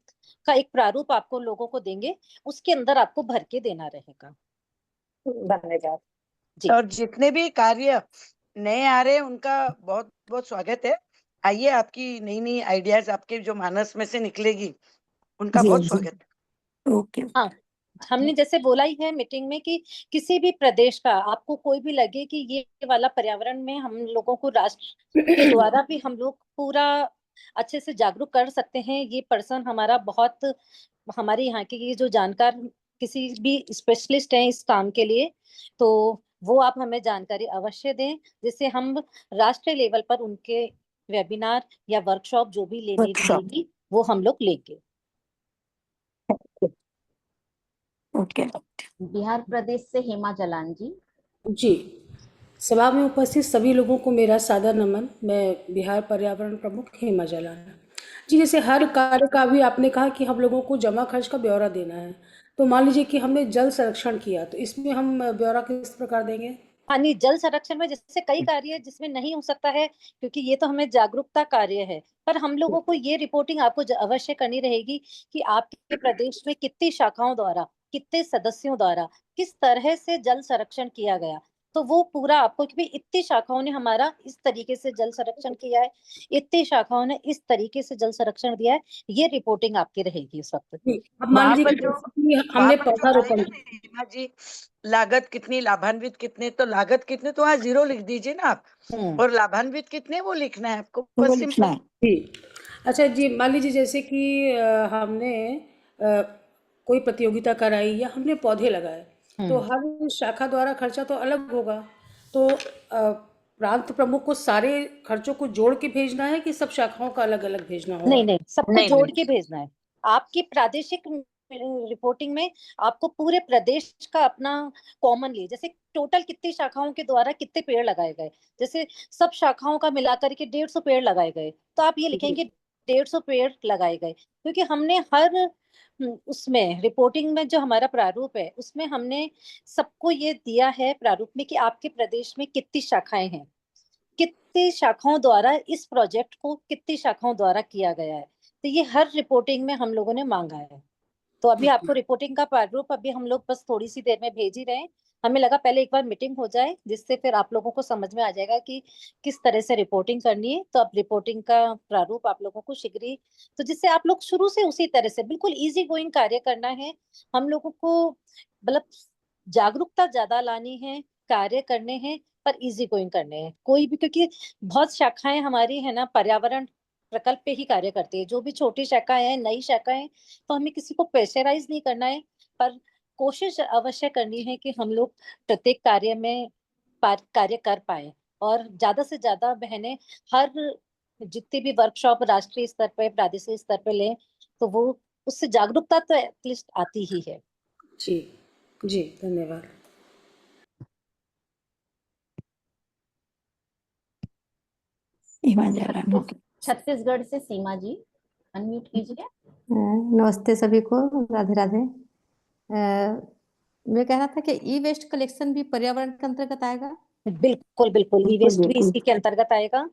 का एक प्रारूप आपको लोगों को देंगे, उसके अंदर आपको भर के देना रहेगा। धन्यवाद। और जितने भी कार्य नए आ रहे हैं उनका बहुत बहुत स्वागत है। आइए, आपकी नई नई आइडियाज आपके जो मानस में से निकलेगी उनका बहुत स्वागत है। ओके। हाँ, हमने जैसे बोला ही है मीटिंग में कि किसी भी प्रदेश का आपको कोई भी लगे कि ये वाला पर्यावरण में हम लोगों को राष्ट्र के द्वारा भी हम लोग पूरा अच्छे से जागरूक कर सकते हैं, ये पर्सन हमारा बहुत, हमारे यहाँ के ये जो जानकार किसी भी स्पेशलिस्ट हैं इस काम के लिए, तो वो आप हमें जानकारी अवश्य दें, जिससे हम राष्ट्रीय लेवल पर उनके वेबिनार या वर्कशॉप जो भी लेनी रहेगी वो हम लोग लेंगे। ओके। बिहार प्रदेश से हेमा जलान जी। जी, सभा में उपस्थित सभी लोगों को मेरा सादर नमन। मैं बिहार पर्यावरण प्रमुख हेमा जलान जी। जैसे हर कार्य का भी आपने कहा कि हम लोगों को जमा खर्च का ब्यौरा देना है, तो मान लीजिए कि हमने जल संरक्षण किया, तो इसमें हम ब्यौरा किस प्रकार देंगे? हाँ, नहीं, जल संरक्षण में जैसे कई कार्य है जिसमें नहीं हो सकता है, क्योंकि ये तो हमें जागरूकता कार्य है, पर हम लोगों को ये रिपोर्टिंग आपको अवश्य करनी रहेगी कि आपके प्रदेश में कितनी शाखाओं द्वारा, कितने सदस्यों द्वारा किस तरह से जल संरक्षण किया गया। तो वो पूरा आपको कि इतनी शाखाओं ने हमारा इस तरीके से जल संरक्षण किया है, इतनी शाखाओं ने इस तरीके से जल संरक्षण दिया है, ये रिपोर्टिंग आपकी रहेगी उस वक्त। अब मान वहाँ लीजिए पर कि जो हमने वहाँ पर जो पौधारोपण आएगा ना हेमा जी, लागत कितनी, लाभान्वित कितने, तो लागत कितने तो वहाँ 0 लिख दीजिए ना आप, और लाभान्वित कितने वो लिखना है आपको, वो बस लिखना सिंपल। है। जी। अच्छा जी, मान लीजिए जैसे कि हमने कोई प्रतियोगिता कराई या हमने पौधे लगाए, तो हर शाखा द्वारा खर्चा तो अलग होगा, तो प्रांत प्रमुख को सारे खर्चों को जोड़ के भेजना है कि सब शाखाओं का अलग अलग भेजना होगा? नहीं नहीं, सबको जोड़ के भेजना है। आपकी प्रादेशिक रिपोर्टिंग में आपको पूरे प्रदेश का अपना कॉमन लिए, जैसे टोटल कितनी शाखाओं के द्वारा कितने पेड़ लगाए गए, जैसे सब शाखाओं का मिलाकर के 150 पेड़ लगाए गए, तो आप ये लिखेंगे 150 पेड़ लगाए गए, क्योंकि हमने हर उसमें रिपोर्टिंग में जो हमारा प्रारूप है उसमें हमने सबको ये दिया है प्रारूप में कि आपके प्रदेश में कितनी शाखाएं हैं, कितनी शाखाओं द्वारा इस प्रोजेक्ट को कितनी शाखाओं द्वारा किया गया है, तो ये हर रिपोर्टिंग में हम लोगों ने मांगा है। तो अभी आपको रिपोर्टिंग का प्रारूप अभी हम लोग बस थोड़ी सी देर में भेज ही रहे हैं। हमें लगा पहले एक बार मीटिंग हो जाए, जिससे फिर आप लोगों को समझ में आ जाएगा कि किस तरह से रिपोर्टिंग करनी है। तो अब रिपोर्टिंग का प्रारूप आप लोगों को शीघ्र ही, तो जिससे आप लोग शुरू से उसी तरह से बिल्कुल इजी गोइंग कार्य करना है। हम लोगों को मतलब जागरूकता ज्यादा लानी है, कार्य करने हैं पर इजी गोइंग करने हैं। कोई भी, क्योंकि बहुत शाखाएं हमारी है ना पर्यावरण प्रकल्प पे ही कार्य करती है, जो भी छोटी शाखाएं हैं, नई शाखाएं, तो हमें किसी को प्रेशराइज नहीं करना है, पर कोशिश अवश्य करनी है कि हम लोग प्रत्येक कार्य में कार्य कर पाए। और ज्यादा से ज्यादा बहनें हर जितने भी वर्कशॉप राष्ट्रीय स्तर पे प्रादेशिक स्तर पे लें, तो वो उससे जागरूकता तो एटलीस्ट आती ही है। जी जी, धन्यवाद। छत्तीसगढ़ से सीमा जी, अनम्यूट कीजिए। नमस्ते सभी को, राधे राधे। मैं कह रहा था कि ई वेस्ट कलेक्शन भी पर्यावरण के अंतर्गत आएगा? बिल्कुल बिल्कुल, ई वेस्ट भी इसी के अंतर्गत आएगा।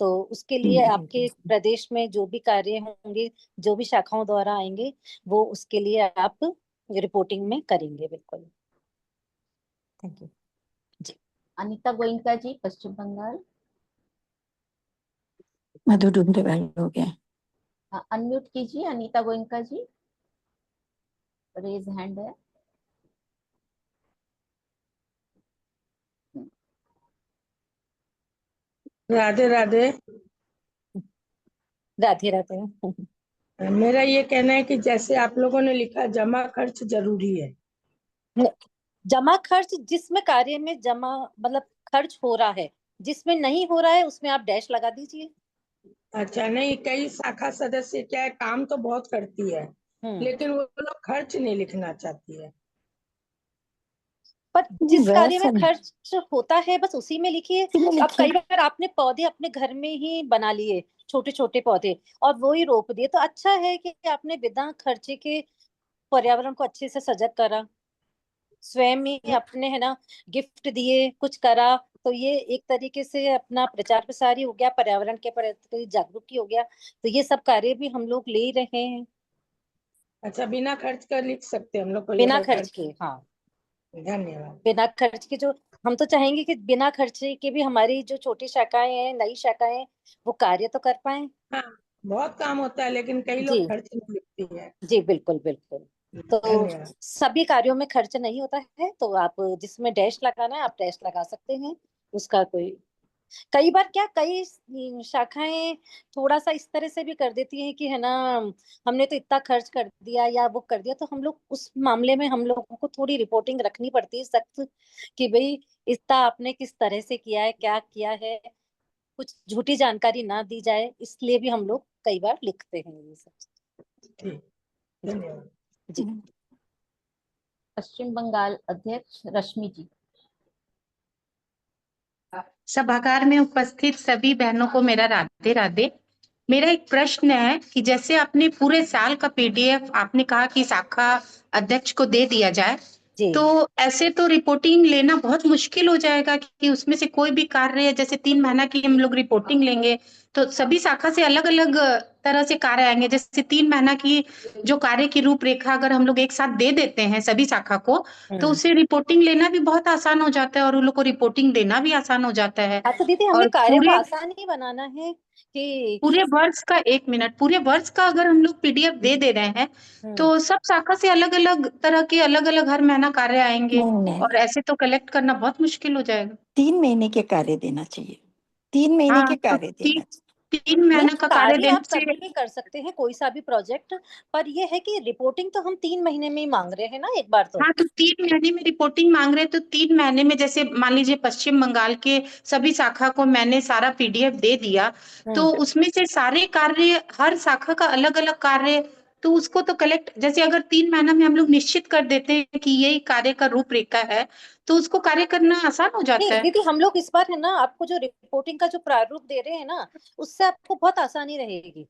तो उसके लिए आपके प्रदेश में जो भी कार्य होंगे, जो भी शाखाओं द्वारा आएंगे, वो उसके लिए आप रिपोर्टिंग में करेंगे। बिल्कुल, थैंक यू जी। अनीता गोइंका जी, पश्चिम बंगाल। मधु डुमरेवाल हो गया। अनम्यूट कीजिए अनीता गोइंका जी, रेज हैंड है। राधे राधे। राधे राधे। मेरा ये कहना है कि जैसे आप लोगों ने लिखा, जमा खर्च जरूरी है। जमा खर्च जिसमें कार्य में जमा मतलब खर्च हो रहा है, जिसमें नहीं हो रहा है उसमें आप डैश लगा दीजिए। अच्छा, नहीं, कई शाखा सदस्य क्या है, काम तो बहुत करती है, लेकिन वो लोग खर्च नहीं लिखना चाहती है। पर जिस कार्य में खर्च होता है बस उसी में लिखिए। अब कई बार आपने पौधे अपने घर में ही बना लिए, छोटे छोटे पौधे, और वो ही रोप दिए, तो अच्छा है कि आपने बिना खर्चे के पर्यावरण को अच्छे से सजग करा, स्वयं ही अपने है ना गिफ्ट दिए, कुछ करा। तो ये एक तरीके से अपना प्रचार प्रसार ही हो गया, पर्यावरण के प्रति जागरूक ही हो गया। तो ये सब कार्य भी हम लोग ले ही रहे हैं। अच्छा, बिना खर्च कर लिख सकते हम लोग? बिना खर्च के, हाँ, धन्यवाद। बिना खर्च के, जो हम तो चाहेंगे कि बिना खर्चे के भी हमारी जो छोटी शाखाएं हैं, नई शाखाएं, वो कार्य तो कर पाए। हाँ, बहुत काम होता है, लेकिन कई लोग खर्च नहीं लिखती है। जी बिल्कुल बिल्कुल। तो सभी कार्यों में खर्च नहीं होता है, तो आप जिसमें डैश लगाना है आप डैश लगा सकते हैं। उसका कोई, कई बार क्या, कई शाखाएं थोड़ा सा इस तरह से भी कर देती हैं कि है ना, हमने तो इतना खर्च कर दिया या वो कर दिया, तो हम लोग उस मामले में हम लोगों को थोड़ी रिपोर्टिंग रखनी पड़ती है सख्त, कि भाई इतना आपने किस तरह से किया है, क्या किया है, कुछ झूठी जानकारी ना दी जाए, इसलिए भी हम लोग कई बार लिखते हैं ये सब। जी। पश्चिम बंगाल अध्यक्ष रश्मि जी। सभागार में उपस्थित सभी बहनों को मेरा राधे राधे। मेरा एक प्रश्न है कि जैसे आपने पूरे साल का पीडीएफ आपने कहा कि शाखा अध्यक्ष को दे दिया जाए, तो ऐसे तो रिपोर्टिंग लेना बहुत मुश्किल हो जाएगा कि उसमें से कोई भी कार्य, जैसे 3 महीना की हम लोग रिपोर्टिंग लेंगे तो सभी शाखा से अलग अलग तरह से कार्य आएंगे। जैसे 3 महीना की जो कार्य की रूपरेखा अगर हम लोग एक साथ दे देते हैं सभी शाखा को, तो उससे रिपोर्टिंग लेना भी बहुत आसान हो जाता है और उन लोग को रिपोर्टिंग देना भी आसान हो जाता है। तो दीदी हमें कार्य को आसान ही बनाना है कि पूरे वर्ष का, 1 मिनट, पूरे वर्ष का अगर हम लोग पीडीएफ दे दे रहे हैं तो सब शाखा से अलग अलग तरह के अलग अलग हर महीना कार्य आएंगे, और ऐसे तो कलेक्ट करना बहुत मुश्किल हो जाएगा। 3 महीने के कार्य देना चाहिए, 3 महीने के कार्य देना चाहिए। 3 महीने का कार्य देने आप कभी भी कर सकते हैं, कोई सा भी प्रोजेक्ट, पर ये है कि रिपोर्टिंग तो हम 3 महीने में ही मांग रहे हैं ना एक बार तो। हाँ, तो 3 महीने में रिपोर्टिंग मांग रहे हैं, तो 3 महीने में जैसे मान लीजिए पश्चिम बंगाल के सभी शाखा को मैंने सारा पीडीएफ दे दिया, तो उसमें से सारे कार्य, हर शाखा का अलग अलग कार्य, तो उसको तो कलेक्ट, जैसे अगर 3 महीना में हम लोग निश्चित कर देते हैं कि यही कार्य का रूपरेखा है, तो उसको कार्य करना आसान हो जाता है। दीदी हम लोग इस बार है ना आपको जो रिपोर्टिंग का जो प्रारूप दे रहे हैं ना, उससे आपको बहुत आसानी रहेगी।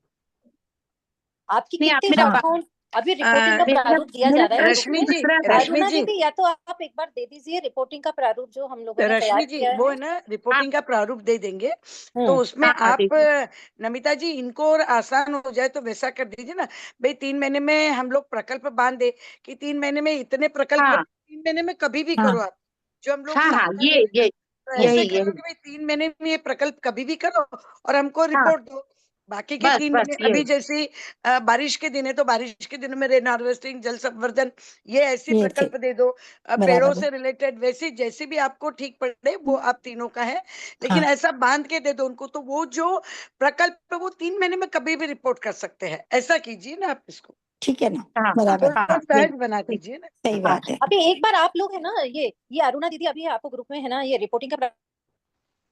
आपकी कितनी शाखाओं, अभी रिपोर्टिंग का प्रारूप दिया जा रहा है ग्रुप रश्मि में। जी, अरुणा रश्मि जी, दीदी या तो आप एक बार दे दीजिए रिपोर्टिंग का प्रारूप जो हम लोगों ने तैयार रश्मि जी, किया वो है। है ना रिपोर्टिंग का प्रारूप दे देंगे, तो हम्म उसमें हाँ हाँ आप दीदी। नमिता जी इनको और आसान हो जाए तो वैसा कर दीजिए ना भाई, 3 महीने में हम लोग प्रकल्प बांध दे कि 3 महीने में इतने प्रकल्प, हाँ 3 महीने में कभी भी हाँ करो आप, जो हम लोग हाँ हाँ, साझा ये करें ना, ये तो ऐसे यही करो यही। कि भाई 3 महीने में ये प्रकल्प कभी भी करो और हमको हाँ रिपोर्ट दो। बाकी के बस 3 महीने बस अभी यही। जैसी बारिश के दिन है तो बारिश के दिनों में रेन हार्वेस्टिंग, जल संवर्धन, ये ऐसी ये प्रकल्प ठीक, दे दो। पेड़ों बराबर है। से रिलेटेड वैसी जैसी भी आपको ठीक पड़े वो आप तीनों का है, लेकिन हाँ ऐसा बांध के दे दो उनको, तो वो जो प्रकल्प है वो 3 महीने में कभी भी रिपोर्ट कर सकते हैं, ऐसा कीजिए ना आप इसको, ठीक है ना, हाँ बराबर। हाँ थोड़ा ये सहज बना दीजिए ना। सही हाँ बात है। अभी एक बार आप लोग है ना ये अरुणा दीदी अभी आपको ग्रुप में है ना ये रिपोर्टिंग का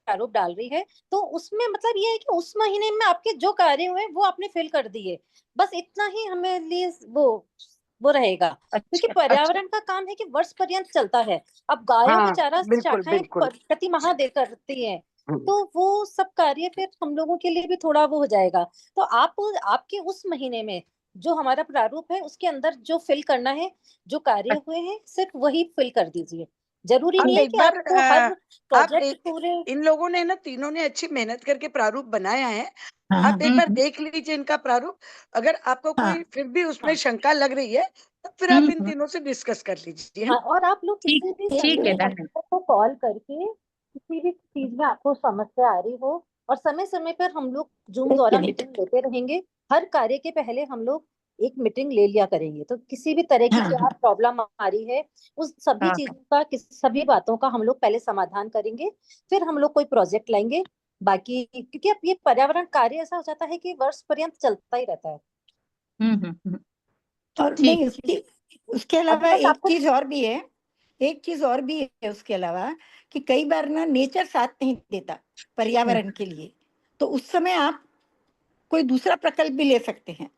प्रारूप डाल रही है, तो उसमें मतलब ये है कि उस महीने में आपके जो कार्य हुए वो आपने फिल कर दिए, बस इतना ही हमें लिए वो रहेगा, क्योंकि अच्छा अच्छा। पर्यावरण का काम है कि वर्ष पर्यंत चलता है। अब गायों का हाँ चारा बिल्कुल शाखाएं बिल्कुल। प्रति माह दे करती हैं, तो वो सब कार्य फिर हम लोगों के लिए भी थोड़ा वो हो जाएगा। तो आप आपके उस महीने में जो हमारा प्रारूप है उसके अंदर जो फिल करना है, जो कार्य हुए हैं सिर्फ वही फिल कर दीजिए। जरूरी आप नहीं है एक कि बार आपको हर आप प्रोजेक्ट एक, पूरे। इन लोगों ने ना तीनों ने अच्छी मेहनत करके प्रारूप बनाया है, हाँ आप एक बार हम्म देख लीजिए इनका प्रारूप, अगर आपको हाँ कोई फिर भी उसमें शंका लग रही है तो फिर आप इन हम्म। तीनों से डिस्कस कर लीजिए, है हाँ, ना। और आप लोग ठीक किसी भी ठीक समय है हम धन्यवाद। लोग को कॉल करके किसी भी चीज में आपको समस्या आ रही हो, और समय समय पर हम लोग जूम एक द्वारा मिनट। मीटिंग लेते रहेंगे। हर कार्य के पहले हम लोग एक मीटिंग ले लिया करेंगे, तो किसी भी तरह की हाँ क्या हाँ प्रॉब्लम आ रही है उस सभी हाँ चीजों का सभी बातों का हम लोग पहले समाधान करेंगे, फिर हम लोग कोई प्रोजेक्ट लाएंगे। बाकी क्योंकि अब ये पर्यावरण कार्य ऐसा हो जाता है कि वर्ष पर्यंत चलता ही रहता है। हम्म। और ठीक। नहीं, उसके अभी अलावा बस एक आपको चीज और भी है। एक चीज और भी है उसके अलावा, कि कई बार ना नेचर साथ नहीं देता पर्यावरण के लिए, तो उस समय आप कोई दूसरा प्रकल्प भी ले सकते हैं।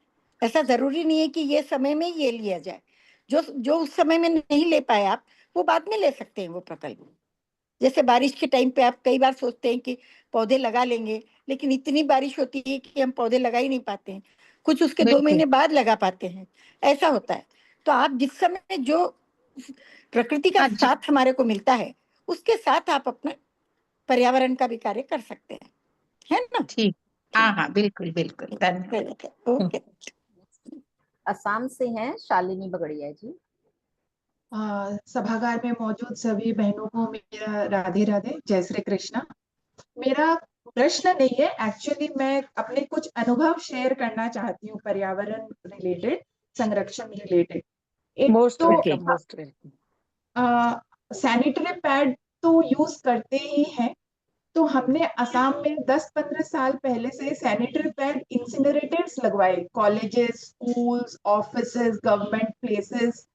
ऐसा जरूरी नहीं है कि ये समय में ये लिया जाए। जो जो उस समय में नहीं ले पाए आप, वो बाद में ले सकते हैं वो प्रकल्प। जैसे बारिश के टाइम पे आप कई बार सोचते हैं कि पौधे लगा लेंगे, लेकिन इतनी बारिश होती है कि हम पौधे लगा ही नहीं पाते हैं। कुछ उसके 2 बिल्कुल। महीने बाद लगा पाते हैं, ऐसा होता है। तो आप जिस समय जो प्रकृति का हाँ जी। साथ हमारे को मिलता है, उसके साथ आप अपना पर्यावरण का भी कार्य कर सकते हैं, है ना। ठीक। हाँ ठीक, हाँ बिल्कुल बिल्कुल धन्यवाद। ओके। असम से हैं शालिनी बगड़िया जी। सभागार में मौजूद सभी बहनों को मेरा राधे राधे, जय श्री कृष्णा। मेरा प्रश्न नहीं है, एक्चुअली मैं अपने कुछ अनुभव शेयर करना चाहती हूँ पर्यावरण रिलेटेड, संरक्षण रिलेटेड। एक मोस्ट तो welcome, most welcome. Sanitary pad तो यूज करते ही हैं, तो हमने असम में 10-15 साल पहले से सैनिटरी पैड इंसिनरेटर्स लगवाए, colleges, schools, offices, government places,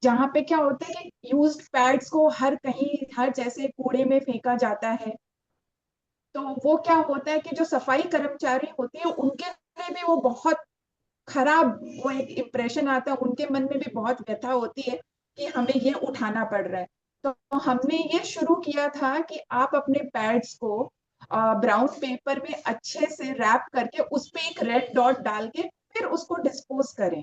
जहाँ पे क्या होता है कि यूज्ड पैड्स को हर कहीं हर जैसे कूड़े में फेंका जाता है। तो वो क्या होता है कि जो सफाई कर्मचारी होती है उनके लिए भी वो बहुत खराब, वो एक इम्प्रेशन आता है, उनके मन में भी बहुत व्यथा होती है कि हमें ये उठाना पड़ रहा है। तो हमने ये शुरू किया था कि आप अपने पैड्स को ब्राउन पेपर में अच्छे से रैप करके उस पे एक रेड डॉट डाल के फिर उसको डिस्पोज करें।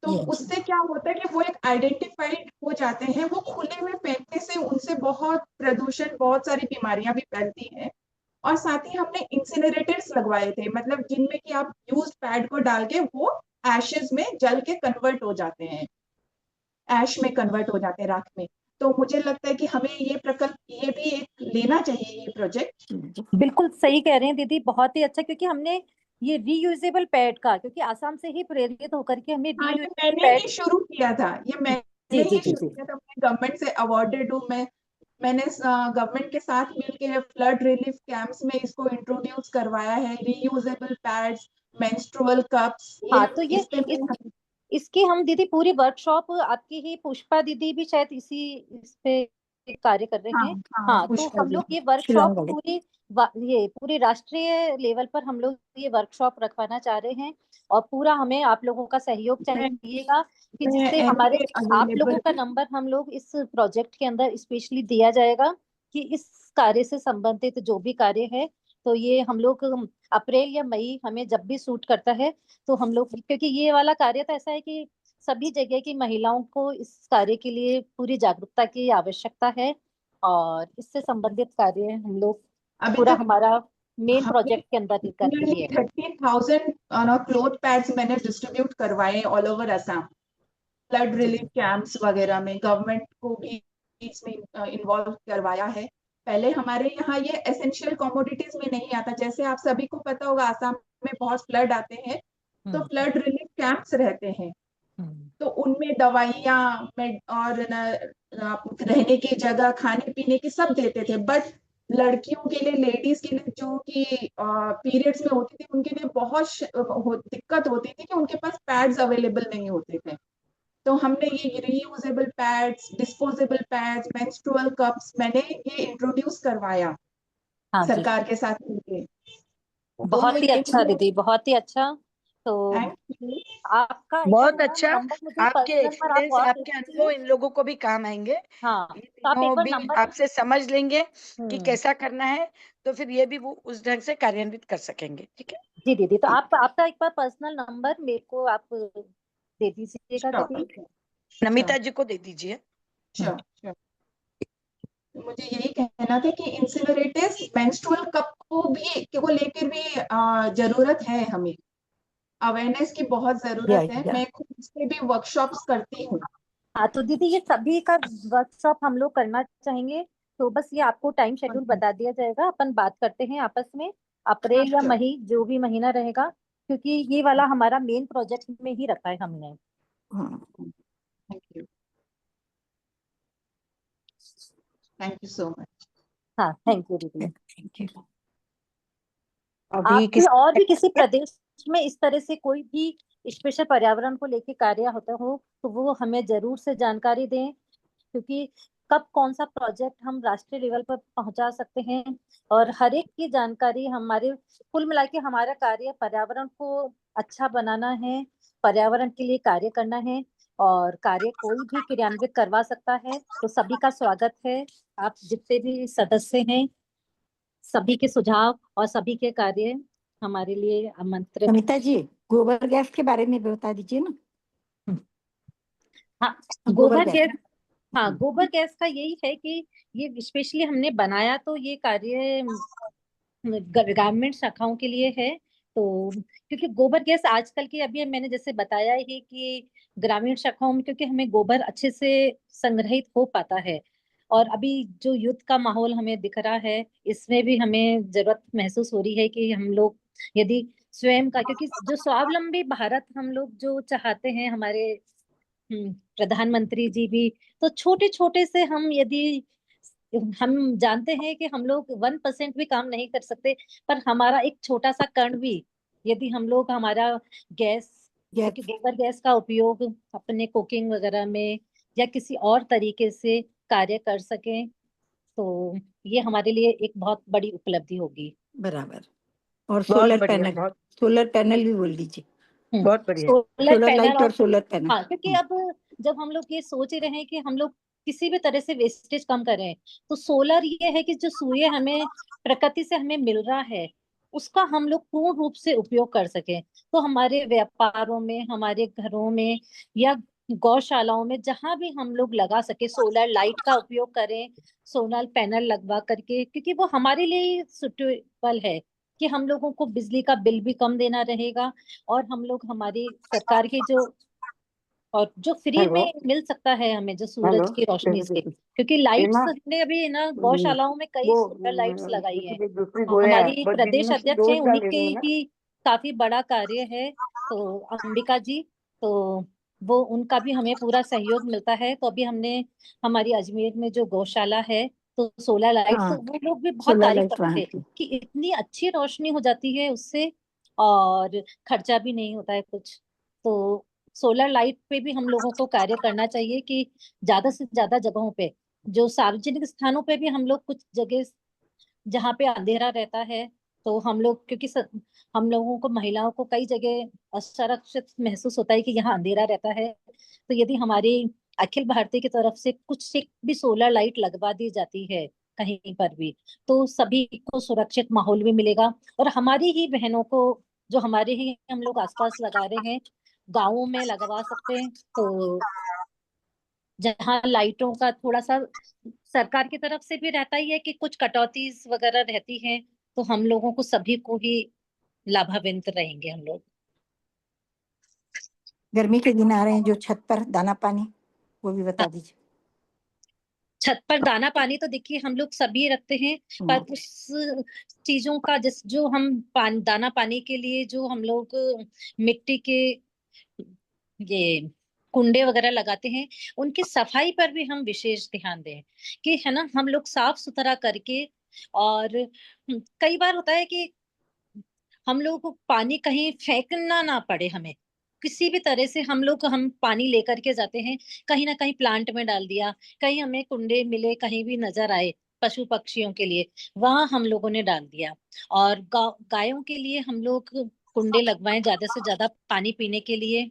तो उससे क्या होता है कि वो एक आइडेंटिफाइड हो जाते हैं। वो खुले में फेंकने से उनसे बहुत प्रदूषण, बहुत सारी बीमारियां भी फैलती हैं। और साथ ही हमने इंसिनरेटर्स लगवाए थे, मतलब जिनमें कि आप यूज पैड को डाल के वो एशेज में जल के कन्वर्ट हो जाते हैं, ऐश में कन्वर्ट हो जाते हैं, राख में। तो मुझे लगता है कि हमें ये प्रकल्प, ये भी एक लेना चाहिए, ये प्रोजेक्ट। बिल्कुल सही कह रहे हैं दीदी, बहुत ही अच्छा, क्योंकि हमने ये रीयूजेबल पैड का, क्योंकि आसाम से ही प्रेरित होकर के हमें हाँ, ये रीयूजेबल मैंने पैड। ही शुरू किया था, ये मैंने जी ही जी शुरू जी। किया था। मैं गवर्नमेंट से अवॉर्डेड हूँ। मैंने गवर्नमेंट के साथ मिलकर फ्लड रिलीफ कैंप्स में इसको इंट्रोड्यूस करवाया है, रीयूजेबल पैड्स, मेंस्ट्रुअल कप्स, हाँ, ये तो ये इस पे मैं। इसकी हम दीदी पूरी वर्कशॉप, आपकी ही पुष्पा दीदी भी शायद इस पे कार्य कर रहे हाँ हैं। हाँ, हाँ, तो पुष्पा हम जी। लोग ये वर्कशॉप पूरी ये पूरी राष्ट्रीय लेवल पर हम लोग ये वर्कशॉप रखवाना चाह रहे हैं, और पूरा हमें आप लोगों का सहयोग चाहिएगा कि मैं जिससे हमारे एनीवे आप लोगों अवेलेबल का हूँ। नंबर हम लोग इस प्रोजेक्ट के अंदर स्पेशली दिया जाएगा कि इस कार्य से संबंधित जो भी कार्य है तो ये हम लोग अप्रैल या मई हमें जब भी सूट करता है तो हम लोग, क्योंकि ये वाला कार्य तो ऐसा है कि सभी जगह की महिलाओं को इस कार्य के लिए पूरी जागरूकता की आवश्यकता है और इससे संबंधित कार्य हम लोग अभी पूरा तक हमारा मेन हमने प्रोजेक्ट के अंदर ही कर रही है। 30,000 क्लोथ पैड्स मैंने डिस्ट्रीब्यूट करवाए all over Assam, flood relief camps वगैरह में। गवर्नमेंट को भी इसमें इन्वॉल्व करवाया है। पहले हमारे यहाँ ये एसेंशियल कमोडिटीज में नहीं आता। जैसे आप सभी को पता होगा, आसाम में बहुत फ्लड आते हैं, तो फ्लड रिलीफ कैंप्स रहते हैं, तो उनमें दवाइयाँ और रहने की जगह, खाने पीने की सब देते थे। बट लड़कियों के लिए, लेडीज के लिए जो कि पीरियड्स में होती थी, उनके लिए बहुत दिक्कत होती थी कि उनके पास पैड्स अवेलेबल नहीं होते थे। तो हमने ये reusable pads, disposable pads, menstrual cups मैंने ये इंट्रोड्यूस करवाया सरकार के साथ मिलकर। बहुत ही अच्छा दीदी, बहुत ही अच्छा। तो आपका बहुत अच्छा। आपके पर्सनल पर आप एक्सपीरियंस, और आपके अनुभव इन लोगों को भी काम आएंगे। हाँ, ये तो आप एक तीनों बार भी नंबर आपसे समझ लेंगे कि कैसा करना है, तो फिर ये भी वो उस ढंग से कार्यान्वित कर सकेंगे। ठीक है जी दीदी, तो आप आपका एक बार पर्सनल नंबर मेरे को आप दे दीजिएगा दीदी। नमिता जी को दे दीजिए। श्योर। मुझे यही कहना था कि इंसिनरेटर्स मेंस्ट्रुअल कप को लेकर भी जरूरत है। हमें अवेयरनेस की बहुत जरूरत है। मैं खुद से भी वर्कशॉप्स करती हूँ। हाँ, तो दीदी ये सभी का वर्कशॉप हम लोग करना चाहेंगे, तो बस ये आपको टाइम शेड्यूल बता दिया जाएगा, अपन बात करते हैं आपस में, अप्रैल या मई जो भी महीना रहेगा, क्योंकि ये वाला हमारा मेन प्रोजेक्ट में ही रखा है हमने। Thank you so much. हाँ, थैंक यू दीदी। Thank you. आपके और भी किसी प्रदेश में इस तरह से कोई भी स्पेशल पर्यावरण को लेके कार्य होता हो तो वो हमें जरूर से जानकारी दें, क्योंकि कब कौन सा प्रोजेक्ट हम राष्ट्रीय लेवल पर पहुंचा सकते हैं, और हर एक की जानकारी हमारे, कुल मिला के हमारा कार्य पर्यावरण को अच्छा बनाना है, पर्यावरण के लिए कार्य करना है, और कार्य कोई भी क्रियान्वित करवा सकता है। तो सभी का स्वागत है, आप जितने भी सदस्य हैं सभी के सुझाव और सभी के कार्य हमारे लिए आमंत्रित। अमिता जी, गोबर गैस के बारे में भी बता दीजिए ना। हाँ, गोबर गैस। हाँ, गोबर गैस का यही है कि ये स्पेशली हमने बनाया तो ये कार्य ग्रामीण शाखाओं के लिए है। तो क्योंकि गोबर गैस आजकल की, अभी मैंने जैसे बताया ही कि ग्रामीण शाखाओं में क्योंकि हमें गोबर अच्छे से संग्रहित हो पाता है, और अभी जो युद्ध का माहौल हमें दिख रहा है इसमें भी हमें जरूरत महसूस हो रही है कि हम लोग यदि स्वयं का, क्योंकि जो स्वावलंबी भारत हम लोग जो चाहते हैं, हमारे प्रधानमंत्री जी भी, तो छोटे छोटे से हम यदि, हम जानते हैं कि हम लोग 1% भी काम नहीं कर सकते, पर हमारा एक छोटा सा कण भी यदि हम लोग हमारा गैस, क्योंकि गोबर गैस का उपयोग अपने कुकिंग वगैरह में या किसी और तरीके से कार्य कर सकें, तो ये हमारे लिए एक बहुत बड़ी उपलब्धि होगी। बराबर। और सोलर पैनल भी बोल दीजिए। बहुत बढ़िया। सोलर लाइट और सोलर पैनल। हाँ, क्योंकि अब जब हम लोग ये सोच ही रहे हैं कि हम लोग किसी भी तरह से वेस्टेज कम करें, तो सोलर ये है कि जो सूर्य हमें प्रकृति से हमें मिल रहा है उसका हम लोग पूर्ण रूप से उपयोग कर सकें। तो हमारे व्यापारों में, हमारे घरों में या गौशालाओं में जहां भी हम लोग लगा सके सोलर लाइट का उपयोग करें, सोलर पैनल लगवा करके, क्योंकि वो हमारे लिए सुटेबल है कि हम लोगों को बिजली का बिल भी कम देना रहेगा, और हम लोग हमारी सरकार की जो, और जो फ्री में मिल सकता है हमें जो सूरज की रोशनी से, क्योंकि लाइट्स हमने अभी ना गौशालाओं में कई सोलर लाइट्स लगाई है। हमारी प्रदेश अध्यक्ष है, उन्हीं के ही काफी बड़ा कार्य है, तो अंबिका जी, तो वो उनका भी हमें पूरा सहयोग मिलता है। तो अभी हमने हमारी अजमेर में जो गौशाला है तो सोलर लाइट, तो वो लोग भी बहुत तारीफ करते हैं कि इतनी अच्छी रोशनी हो जाती है उससे और खर्चा भी नहीं होता है कुछ। तो सोलर लाइट पे भी हम लोगों को कार्य करना चाहिए कि ज्यादा से ज्यादा जगहों पे, जो सार्वजनिक स्थानों पे भी हम लोग कुछ जगह जहाँ पे अंधेरा रहता है, तो हम लोग, क्योंकि हम लोगों को, महिलाओं को कई जगह असुरक्षित महसूस होता है कि यहाँ अंधेरा रहता है, तो यदि हमारी अखिल भारतीय की तरफ से कुछ एक भी सोलर लाइट लगवा दी जाती है कहीं पर भी, तो सभी को सुरक्षित माहौल भी मिलेगा। और हमारी ही बहनों को, जो हमारे ही हम लोग आसपास लगा रहे हैं, गाँवों में लगवा सकते हैं। तो जहाँ लाइटों का थोड़ा सा सरकार की तरफ से भी रहता ही है कि कुछ कटौती वगैरह रहती है, तो हम लोगों को सभी को ही लाभान्वित रहेंगे हम लोग। गर्मी के दिन आ रहे हैं, जो छत पर दाना पानी, वो भी बता दीजिए। छत पर दाना पानी तो देखिए हम लोग सभी रखते हैं, पर उस चीजों का जो हम दाना पानी के लिए जो हम लोग मिट्टी के ये कुंडे वगैरह लगाते हैं, उनकी सफाई पर भी हम विशेष ध्यान दें कि है ना, हम लोग साफ सुथरा करके। और कई बार होता है कि हम लोगों को पानी कहीं फेंकना ना पड़े, हमें किसी भी तरह से हम पानी लेकर के जाते हैं, कहीं ना कहीं प्लांट में डाल दिया, कहीं हमें कुंडे मिले, कहीं भी नजर आए पशु पक्षियों के लिए, वहां हम लोगों ने डाल दिया। और गायों के लिए हम लोग कुंडे लगवाएं ज्यादा से ज्यादा पानी पीने के लिए।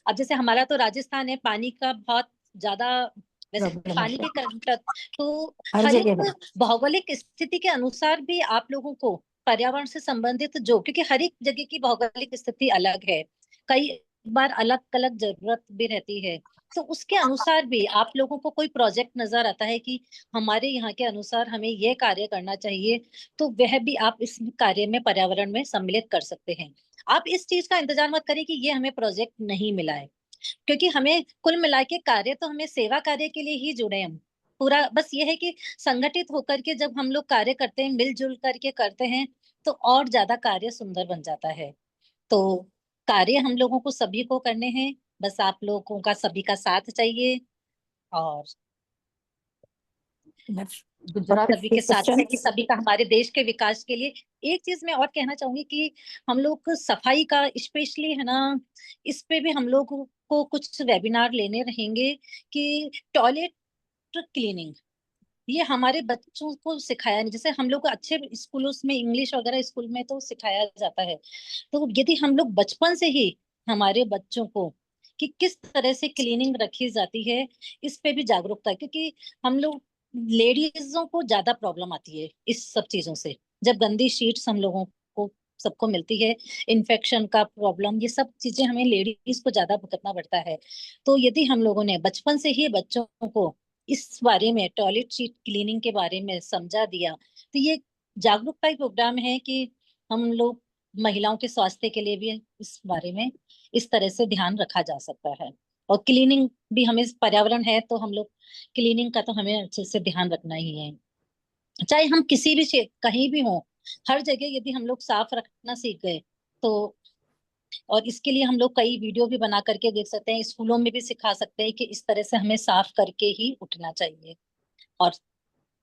अब जैसे हमारा तो राजस्थान है, पानी का बहुत ज्यादा वैसे पानी की कंटक, तो हर हर जगह एक भौगोलिक स्थिति के अनुसार भी आप लोगों को पर्यावरण से संबंधित, जो क्योंकि हर एक जगह की भौगोलिक स्थिति अलग है, कई बार अलग अलग जरूरत भी रहती है, तो उसके अनुसार भी आप लोगों को कोई प्रोजेक्ट नजर आता है कि हमारे यहाँ के अनुसार हमें यह कार्य करना चाहिए, तो वह भी आप इस कार्य में पर्यावरण में सम्मिलित कर सकते हैं। आप इस चीज का इंतजार मत करें कि ये हमें प्रोजेक्ट नहीं मिला है, क्योंकि हमें कुल मिला के कार्य तो हमें सेवा कार्य के लिए ही जुड़े हम पूरा। बस ये है कि संगठित होकर के जब हम लोग कार्य करते हैं, मिलजुल करके करते हैं, तो और ज्यादा कार्य सुंदर बन जाता है। तो कार्य हम लोगों को सभी को करने हैं, बस आप लोगों का सभी का साथ चाहिए। और सभी के साथ चाहिए, सभी का हमारे देश के विकास के लिए। एक चीज मैं और कहना चाहूंगी कि हम लोग सफाई का स्पेशली है ना, इस पे भी हम लोग को कुछ वेबिनार लेने रहेंगे कि टॉयलेट क्लीनिंग, ये हमारे बच्चों को सिखाया नहीं। जैसे हम लोग अच्छे स्कूलों में इंग्लिश वगैरह स्कूल में तो सिखाया जाता है, तो यदि हम लोग बचपन से ही हमारे बच्चों को कि किस तरह से क्लीनिंग रखी जाती है, इस पे भी जागरूकता, क्योंकि हम लोग लेडीजों को ज्यादा प्रॉब्लम आती है इस सब चीजों से, जब गंदी शीट्स हम लोगों को सबको मिलती है, इन्फेक्शन का प्रॉब्लम, ये सब चीजें हमें लेडीज को ज्यादा भुगतना पड़ता है। तो यदि हम लोगों ने बचपन से ही बच्चों को इस बारे में, टॉयलेट सीट क्लीनिंग के बारे में समझा दिया, तो ये जागरूकता ही प्रोग्राम है कि हम लोग महिलाओं के स्वास्थ्य के लिए भी इस बारे में इस तरह से ध्यान रखा जा सकता है। और क्लीनिंग भी हमें, पर्यावरण है तो हम लोग क्लीनिंग का तो हमें अच्छे से ध्यान रखना ही है, चाहे हम किसी भी कहीं भी हों, हर जगह यदि हम लोग साफ रखना सीख गए तो। और इसके लिए हम लोग कई वीडियो भी बना करके देख सकते हैं, स्कूलों में भी सिखा सकते हैं कि इस तरह से हमें साफ करके ही उठना चाहिए। और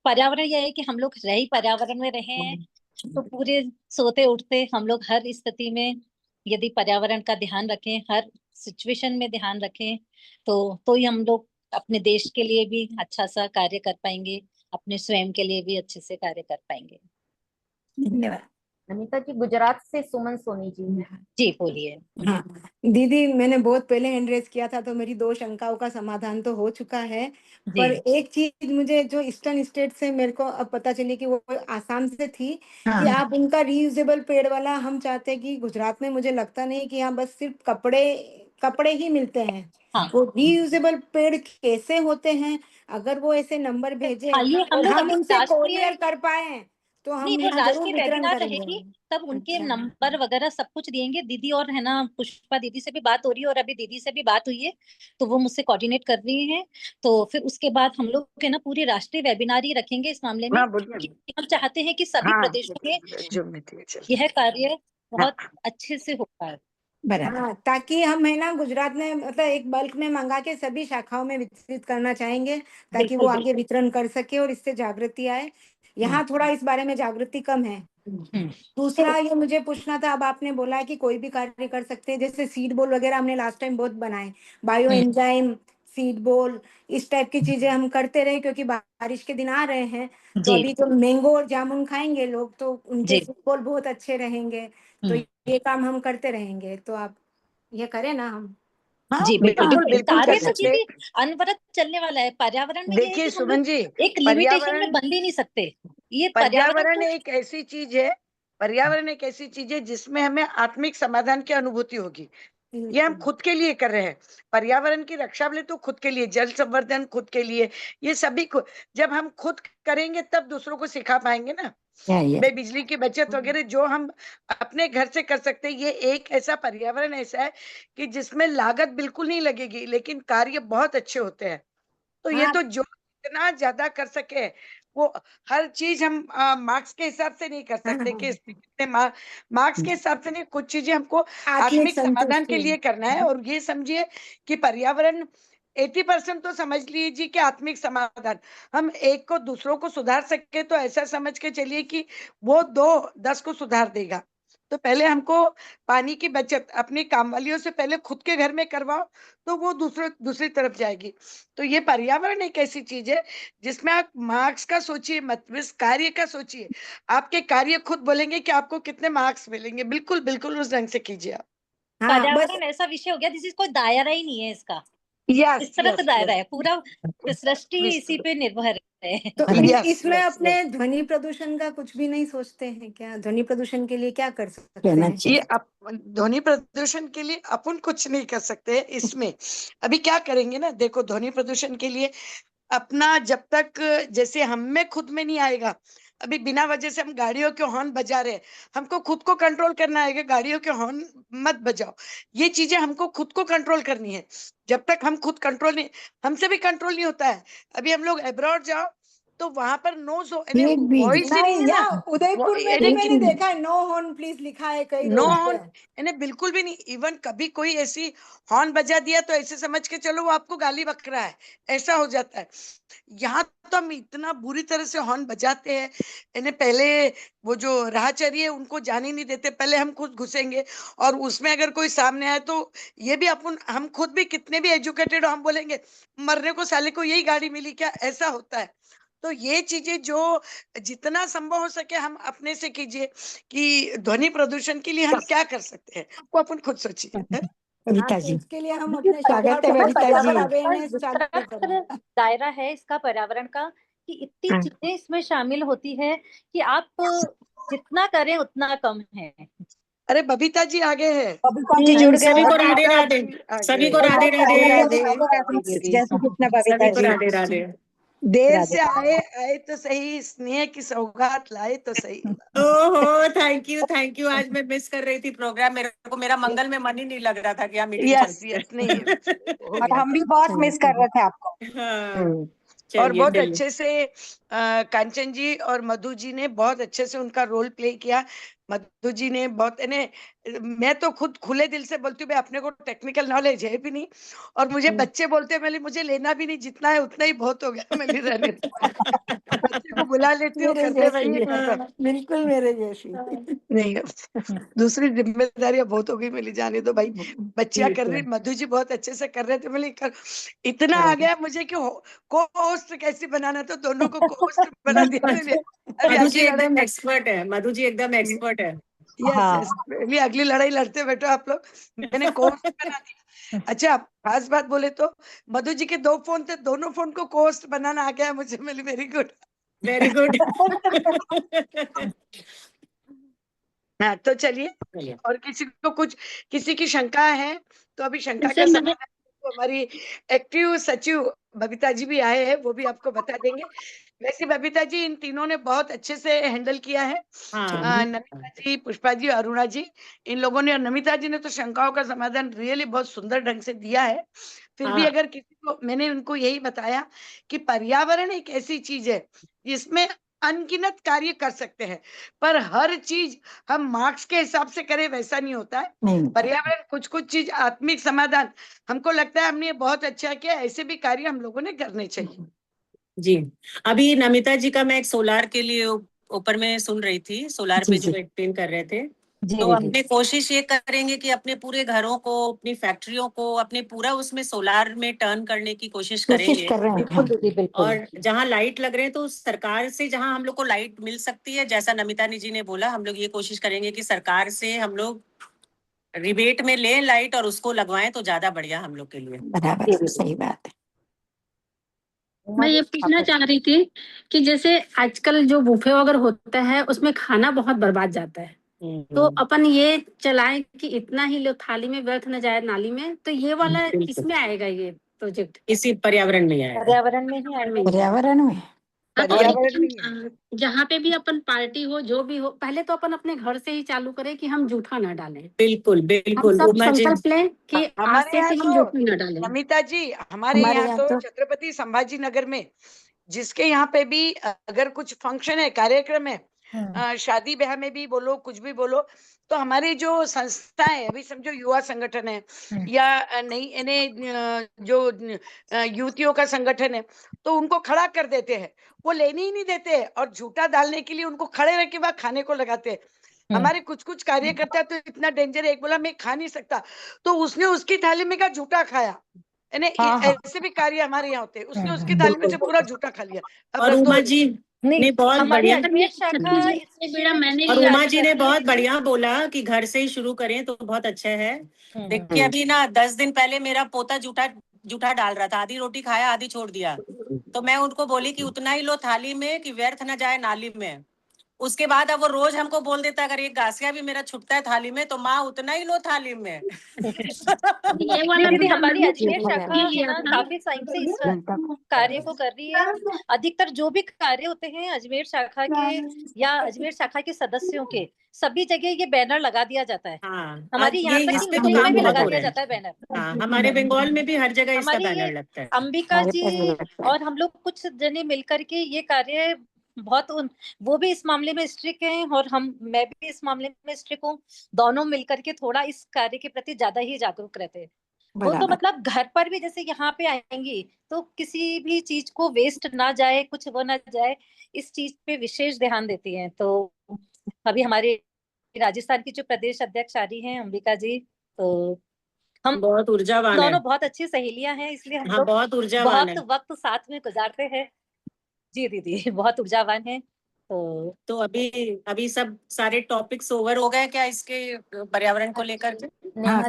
पर्यावरण यह है कि हम लोग रही पर्यावरण में रहे, तो पूरे सोते उठते हम लोग हर स्थिति में यदि पर्यावरण का ध्यान रखें, हर सिचुएशन में ध्यान रखें, तो ही हम लोग अपने देश के लिए भी अच्छा सा कार्य कर पाएंगे, अपने स्वयं के लिए भी अच्छे से कार्य कर पाएंगे। धन्यवाद। नमिता जी, गुजरात से सुमन सोनी जी। जी बोलिए। हाँ दीदी, मैंने बहुत पहले हैंड रेज किया था, तो मेरी 2 शंकाओं का समाधान तो हो चुका है, पर एक चीज मुझे जो ईस्टर्न स्टेट से मेरे को अब पता चली कि वो आसाम से थी, कि आप उनका रीयूजेबल पेड़ वाला हम चाहते हैं कि गुजरात में, मुझे लगता नहीं कि यहाँ बस सिर्फ कपड़े ही मिलते हैं। वो रीयूजेबल पेड़ कैसे होते हैं, अगर वो ऐसे नंबर भेजे और हम उनसे कोरियर कर पाए तो नहीं, हम वो यहाँ जरूर राष्ट्रीय वितरण वेबिनार करेंगे। रहेगी, तब उनके नंबर वगैरह सब कुछ देंगे दीदी। और है ना, पुष्पा दीदी से भी बात हो रही है और अभी दीदी से भी बात हुई है, तो वो मुझसे कोऑर्डिनेट कर रही हैं। तो फिर उसके बाद हम लोग है ना पूरी राष्ट्रीय वेबिनार ही रखेंगे इस मामले में, कि हम चाहते हैं कि सभी प्रदेशों में यह कार्य बहुत अच्छे से हो पाए। हाँ, ताकि हम है ना गुजरात में, मतलब एक बल्क में मंगा के सभी शाखाओं में वितरित करना चाहेंगे, ताकि वो आगे वितरण कर सके और इससे जागृति आए। यहाँ थोड़ा इस बारे में जागृति कम है। दूसरा ये मुझे पूछना था, अब आपने बोला है कि कोई भी कार्य कर सकते हैं, जैसे सीड बॉल वगैरह हमने लास्ट टाइम बहुत बनाए, बायो एंजाइम, सीड बॉल, इस टाइप की चीजें हम करते रहे, क्योंकि बारिश के दिन आ रहे हैं, तो अभी तो मैंगो और जामुन खाएंगे लोग, तो उनके सीड बॉल बहुत अच्छे रहेंगे। तो ये काम हम करते रहेंगे, तो आप ये करें ना हम। जी बिल्कुल बिल्कुल बिल्कुल कार्य कर तो सकते। दीदी अनवरत चलने वाला है। पर्यावरण में ये है देखिए कि हम सुमन जी, लोग एक लिमिटेशन में पर्यावरण बंध ही नहीं सकते। ये पर्यावरण पर्यावरण तो एक ऐसी चीज है, पर्यावरण एक ऐसी चीज है जिसमें हमें आत्मिक समाधान की अनुभूति होगी। ये हम खुद के लिए कर रहे हैं। पर्यावरण की रक्षा बोले तो खुद के लिए, जल संवर्धन खुद के लिए, ये सभी को जब हम खुद करेंगे तब दूसरों को सिखा पाएंगे ना। भाई बिजली की बचत वगैरह जो हम अपने घर से कर सकते हैं, ये एक ऐसा पर्यावरण ऐसा है कि जिसमें लागत बिल्कुल नहीं लगेगी, लेकिन कार्य बहुत अच्छे होते हैं। तो ये हाँ तो जो जितना ज्यादा कर सके, वो हर चीज हम मार्क्स के हिसाब से नहीं कर सकते कि इसमें कितने मार्क्स के हिसाब से नहीं, कुछ चीजें हमको आत्मिक आत्मिक समाधान के संतुष्टि। लिए करना है। और ये समझिए कि पर्यावरण 80% तो समझ लीजिए कि आत्मिक समाधान, हम एक को दूसरों को सुधार सके तो ऐसा समझ के चलिए कि वो 10 को सुधार देगा। तो पहले हमको पानी की बचत अपनी कामवालियों से पहले खुद के घर में करवाओ, तो वो दूसरी तरफ जाएगी। तो ये पर्यावरण एक ऐसी चीज है जिसमें आप मार्क्स का सोचिए मत, बस कार्य का सोचिए। आपके कार्य खुद बोलेंगे कि आपको कितने मार्क्स मिलेंगे। बिल्कुल बिल्कुल उस ढंग से कीजिए आप। हाँ बस पर्यावरण ऐसा विषय हो गया जिससे कोई दायरा ही नहीं है इसका। यस विस्तृत यस दायरा यस है, पूरा सृष्टि इसी पे निर्भर है। तो यस इसमें यस अपने यस ध्वनि प्रदूषण का कुछ भी नहीं सोचते हैं क्या? ध्वनि प्रदूषण के लिए क्या कर सकते हैं? ये ध्वनि प्रदूषण के लिए अपन कुछ नहीं कर सकते हैं इसमें। अभी क्या करेंगे ना, देखो ध्वनि प्रदूषण के लिए अपना जब तक जैसे हम में खुद में नहीं आएगा, अभी बिना वजह से हम गाड़ियों के हॉर्न बजा रहे हैं, हमको खुद को कंट्रोल करना है कि गाड़ियों के हॉर्न मत बजाओ। ये चीजें हमको खुद को कंट्रोल करनी है। जब तक हम खुद कंट्रोल नहीं, हमसे भी कंट्रोल नहीं होता है। अभी हम लोग अब्रॉड जाओ तो वहां पर नो वॉइस ही नहीं नहीं, है ना। यहाँ उदयपुर में भी मैंने देखा है नो हॉर्न प्लीज लिखा है कई नो रोड हॉर्न, पे। इन्हें बिल्कुल भी नहीं। इवन कभी कोई ऐसी हॉर्न बजा दिया तो ऐसे समझ के चलो वो आपको गाली बक रहा है, ऐसा हो जाता है। यहाँ तो हम इतना बुरी तरह से हॉर्न बजाते हैं, इन्हें पहले वो जो राहचरी है उनको जाने नहीं देते, पहले हम खुद घुसेंगे। और उसमें अगर कोई सामने आए तो ये भी अपन, हम खुद भी कितने भी एजुकेटेड हो, हम बोलेंगे मरने को साले को यही गाड़ी मिली क्या, ऐसा होता है। तो ये चीजें जो जितना संभव हो सके हम अपने से कीजिए कि ध्वनि प्रदूषण के लिए हम क्या कर सकते हैं, वो अपन खुद सोचिए। हैं? हाँ, बबीता तो जी उसके लिए हम अपने स्वागत है शाखाओं में बबीता जी। अवेयरनेस चालू करें। दायरा है इसका पर्यावरण का कि इतनी चीजें इसमें शामिल होती है कि आप जितना करें उतना कम है। अरे बबीता जी आगे है। बबीता जी जुड़ गए सभी को हैं। राधे बबीता राधे, जी आगे सभी को है। राधे राधे, जय श्री कृष्ण बबीता सभी को जी। राधे राधे। देर राधे से आए, आए तो सही, स्नेह की सौगात लाए तो सही। ओहो थैंक यू। आज मैं मिस कर रही थी प्रोग्राम, मेरे को मेरा मंगल में मन ही नहीं लग रहा था कि यहाँ मीटिंग यस चलती यस, नहीं हो और गया हम था। भी बहुत मिस कर रहे थे आपको। हाँ और चलिए बहुत चलिए। अच्छे से कांचन जी और मधु जी ने बहुत अच्छे से उनका रोल प्ले किया। मधु जी ने बहुत, मैं तो खुद खुले दिल से बोलती हूँ, भाई अपने को टेक्निकल नॉलेज है भी नहीं, और मुझे बच्चे बोलते हैं, मुझे लेना भी नहीं, जितना है उतना ही बहुत हो गया, मैंने रहने दो। बच्चे को बुला लेती हूँ, मेरे करते जैसी रहिए है, खत्म। बिल्कुल मेरे जैसी। नहीं, दूसरी जिम्मेदारियां बहुत हो गई, मिली जाने दो भाई। बच्चियां कर रही, मधु जी बहुत अच्छे से कर रहे थे, मैंने कर इतना आ गया मुझे कि को होस्ट कैसे बनाना, तो दोनों को को होस्ट बना दिया मैंने। अभी मधु जी अगली लड़ाई एकदम एक्सपर्ट है, मधु जी एकदम एक्सपर्ट है। यस यस, अगली लड़ाई लड़ते बैठो आप लोग, मैंने को होस्ट बना दिया। अच्छा, खास बात बोले तो मधु जी के 2 फोन थे, दोनों फोन को को होस्ट बनाना आ गया मुझे, मिली वेरी गुड। Very good. हाँ तो चलिए, और किसी की शंका है तो अभी शंका का समाधान तो हमारी एक्टिव सचिव बबीता जी भी आए हैं, वो भी आपको बता देंगे। वैसे बबीता जी इन तीनों ने बहुत अच्छे से हैंडल किया है। नमिता जी, पुष्पा जी, अरुणा जी, इन लोगों ने, और नमिता जी ने तो शंकाओं का समाधान रियली बहुत सुंदर ढंग से दिया है। फिर भी अगर किसी को, मैंने उनको यही बताया कि पर्यावरण एक ऐसी चीज है जिसमें अनगिनत कार्य कर सकते हैं, पर हर चीज हम मार्क्स के हिसाब से करें वैसा नहीं होता है। पर्यावरण कुछ चीज आत्मिक समाधान, हमको लगता है हमने ये बहुत अच्छा किया, ऐसे भी कार्य हम लोगों ने करने चाहिए। जी, अभी नमिता जी का मैं एक सोलार के लिए ऊपर में सुन रही थी, सोलार पे जो एक्सप्लेन कर रहे थे, तो अपने कोशिश ये करेंगे कि अपने पूरे घरों को, अपनी फैक्ट्रियों को, अपने पूरा उसमें सोलार में टर्न करने की कोशिश करेंगे। कर रहे हैं। और जहाँ लाइट लग रहे हैं तो सरकार से जहाँ हम लोग को लाइट मिल सकती है, जैसा नमिता जी ने बोला, हम लोग ये कोशिश करेंगे कि सरकार से हम लोग रिबेट में लें लाइट और उसको लगवाएं तो ज्यादा बढ़िया हम लोग के लिए। बराबर, सही बात है। मैं ये पूछना चाह रही थी कि जैसे आजकल जो बुफे वगैरह होता है उसमें खाना बहुत बर्बाद जाता है, तो अपन ये चलाएं कि इतना ही लो थाली में व्यर्थ न जाए नाली में, तो ये वाला किसमें आएगा ये प्रोजेक्ट? इसी पर्यावरण में आएगा। पर्यावरण में ही आएगा। पर्यावरण में पर्यावरण में ही है। जहाँ पे भी अपन पार्टी हो जो भी हो, पहले तो अपन अपने घर से ही चालू करें कि हम जूठा ना डालें। बिल्कुल बिल्कुल, हम सब उमा जी संकल्प लें कि आज हमारे से यहाँ हम जूठा ना डालें। नमिता जी, हमारे यहाँ तो छत्रपति संभाजी नगर में जिसके यहाँ पे भी अगर कुछ फंक्शन है, कार्यक्रम है, शादी ब्याह में भी बोलो, कुछ भी बोलो, तो हमारी जो संस्था है, अभी समझो युवा संगठन है या नई जो युवतियों का संगठन है, तो उनको खड़ा कर देते हैं, वो लेने ही नहीं देते और झूठा डालने के लिए उनको खड़े रख के बाद खाने को लगाते हैं। हमारे कुछ कुछ कार्यकर्ता तो इतना डेंजर है, एक बोला मैं खा नहीं सकता, तो उसने उसकी थाली में का झूठा खाया। ऐसे भी कार्य हमारे यहाँ होते हैं, उसने उसकी थाली में से पूरा झूठा खा लिया। अब और उमा जी ने बहुत बढ़िया, और उमा जी ने बहुत बढ़िया बोला कि घर से ही शुरू करें तो बहुत अच्छा है। देखिए अभी ना 10 दिन पहले मेरा पोता जूठा डाल रहा था, आधी रोटी खाया आधी छोड़ दिया, तो मैं उनको बोली कि उतना ही लो थाली में कि व्यर्थ न जाए नाली में। उसके बाद अब वो रोज हमको बोल देता अगर एक गासिया भी मेरा छुटता है थाली में तो माँ उतना ही लो थाली में। ये वाला दीदी हमारी अजमेर शाखा है ना, काफी टाइम से इस कार्य को कर रही है। अधिकतर जो भी कार्य होते हैं अजमेर शाखा के या अजमेर शाखा के सदस्यों के, सभी जगह ये बैनर लगा दिया जाता है। हमारी यहाँ तक कि मीटिंग में भी लगा दिया जाता है बैनर। हमारे बंगाल में भी हर जगह इसका बैनर लगता है। अंबिका जी और हम लोग कुछ जने मिलकर के ये कार्य बहुत वो भी इस मामले में स्ट्रिक्ट हैं और मैं भी इस मामले में स्ट्रिक्ट हूँ। दोनों मिलकर के थोड़ा इस कार्य के प्रति ज्यादा ही जागरूक रहते हैं। वो तो मतलब घर पर भी जैसे यहाँ पे आएंगी तो किसी भी चीज को वेस्ट ना जाए, कुछ वो ना जाए, इस चीज पे विशेष ध्यान देती हैं। तो अभी हमारे राजस्थान की जो प्रदेश अध्यक्ष आ रही हैं अंबिका जी, तो हम बहुत ऊर्जावान दोनों बहुत अच्छी सहेलियां हैं, इसलिए हम लोग बहुत ऊर्जावान है, बहुत वक्त साथ में गुजारते हैं। जी दीदी बहुत ऊर्जावान है। तो अभी सब सारे टॉपिक्स ओवर हो गए क्या इसके पर्यावरण को लेकर?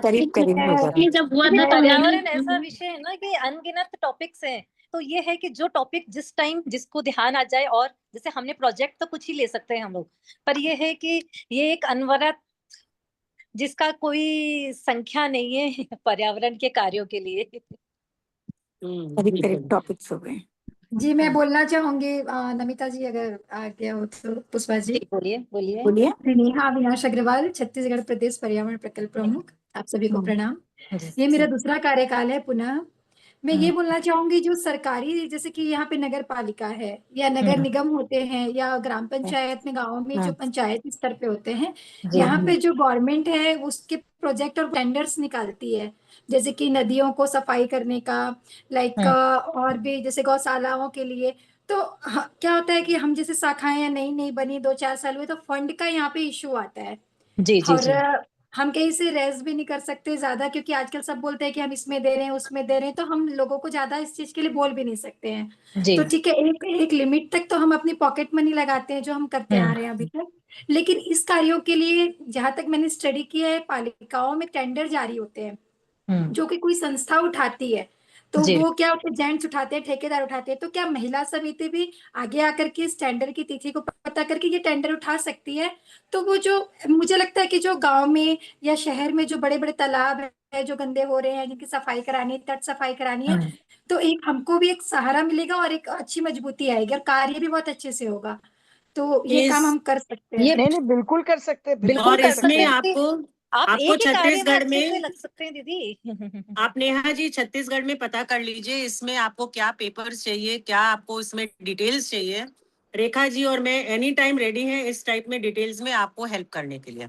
करीब पर्यावरण ऐसा विषय है ना कि अनगिनत टॉपिक्स हैं, तो ये है कि जो टॉपिक जिस टाइम जिसको ध्यान आ जाए, और जैसे हमने प्रोजेक्ट तो कुछ ही ले सकते हैं हम लोग, पर ये है कि ये एक अनवरत जिसका कोई संख्या नहीं है पर्यावरण के कार्यों के लिए। करीब टॉपिक्स हो गए। जी मैं बोलना चाहूंगी नमिता जी, अगर आ गया हो तो। पुष्पा जी बोलिए। नेहा अविनाश अग्रवाल, छत्तीसगढ़ प्रदेश पर्यावरण प्रकल्प प्रमुख। आप सभी को प्रणाम। ये मेरा दूसरा कार्यकाल है पुनः। मैं ये बोलना चाहूंगी जो सरकारी, जैसे कि यहाँ पे नगर पालिका है या नगर निगम होते हैं या ग्राम पंचायत में गाँव में जो पंचायत स्तर पे होते हैं, यहाँ पे जो गवर्नमेंट है उसके प्रोजेक्ट और टेंडर्स निकालती है, जैसे कि नदियों को सफाई करने का, लाइक और भी जैसे गौशालाओं के लिए। तो क्या होता है कि हम जैसे शाखाएं नई बनी 2-4 साल हुए, तो फंड का यहाँ पे इशू आता है। और हम कहीं से रेस भी नहीं कर सकते ज्यादा, क्योंकि आजकल सब बोलते हैं कि हम इसमें दे रहे हैं उसमें दे रहे हैं, तो हम लोगों को ज्यादा इस चीज के लिए बोल भी नहीं सकते हैं। तो ठीक है, एक लिमिट तक तो हम अपनी पॉकेट मनी लगाते हैं जो हम करते आ रहे हैं अभी तक। लेकिन इस कार्यों के लिए जहां तक मैंने स्टडी किया है, पालिकाओं में टेंडर जारी होते हैं जो कि कोई संस्था उठाती है, तो वो क्या होते हैं, जेंट्स उठाते हैं, ठेकेदार उठाते हैं। तो क्या महिला समिति भी आगे आकर के इस टेंडर की तिथि को पता करके ये टेंडर उठा सकती है? तो वो जो मुझे लगता है कि जो गांव में या शहर में जो बड़े बड़े तालाब है जो गंदे हो रहे हैं, जिनकी सफाई करानी है, तट सफाई करानी है, तो एक हमको भी एक सहारा मिलेगा और एक अच्छी मजबूती आएगी और कार्य भी बहुत अच्छे से होगा। तो ये काम हम कर सकते हैं। नहीं बिल्कुल कर सकते हैं। और इसमें आपको छत्तीसगढ़ में लग सकते हैं दीदी। आप नेहा जी छत्तीसगढ़ में पता कर लीजिए इसमें आपको क्या पेपर्स चाहिए, क्या आपको इसमें डिटेल्स चाहिए। रेखा जी और मैं एनी टाइम रेडी हैं इस टाइप में डिटेल्स में आपको हेल्प करने के लिए।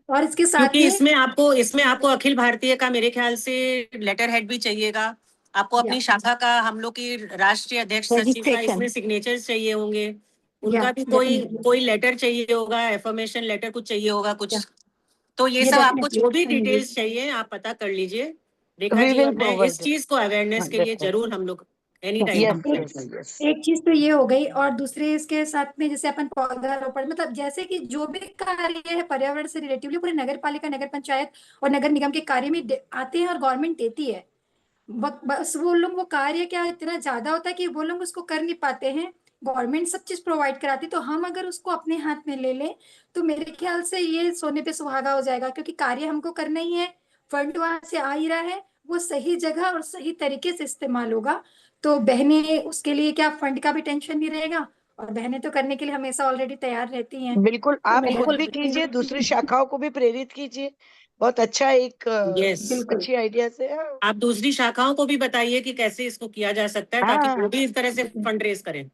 और इसके साथ क्योंकि इसमें आपको अखिल भारतीय का मेरे ख्याल से लेटर हेड भी चाहिएगा, आपको अपनी शाखा का, हम लोग की राष्ट्रीय अध्यक्ष सचिव का इसमें सिग्नेचर्स चाहिए होंगे, उनका भी कोई लेटर चाहिए होगा, एफर्मेशन लेटर कुछ चाहिए होगा कुछ। तो ये सब आपको जो भी डिटेल्स चाहिए आप पता कर लीजिए। रेखा जी और मैं इस चीज को अवेयरनेस के लिए जरूर हम लोग एनी टाइम। एक चीज तो ये हो गई, और दूसरे इसके साथ में जैसे अपन पौधारोपण, मतलब जैसे कि जो भी कार्य है पर्यावरण से रिलेटिवली पूरे नगर पालिका, नगर पंचायत और नगर निगम के कार्य में आते हैं और गवर्नमेंट देती है। बस वो लोग वो कार्य क्या इतना ज्यादा होता है कि वो लोग उसको कर नहीं पाते हैं, गवर्नमेंट सब चीज प्रोवाइड कराती है। तो हम अगर उसको अपने हाथ में ले लें तो मेरे ख्याल से ये सोने पे सुहागा हो जाएगा, क्योंकि कार्य हमको करना ही है, फंड वहां से आ ही रहा है, वो सही जगह और सही तरीके से इस्तेमाल होगा। तो बहनें उसके लिए क्या फंड का भी टेंशन नहीं रहेगा, और बहनें तो करने के लिए हमेशा ऑलरेडी तैयार रहती हैं। बिल्कुल, तो आप मेरे खुद भी कीजिए, दूसरी शाखाओं को भी प्रेरित कीजिए। बहुत अच्छा एक अच्छी आइडिया से आप दूसरी शाखाओं को भी बताइए कि कैसे इसको किया जा सकता है, ताकि वो भी इस तरह से फंड रेज करें।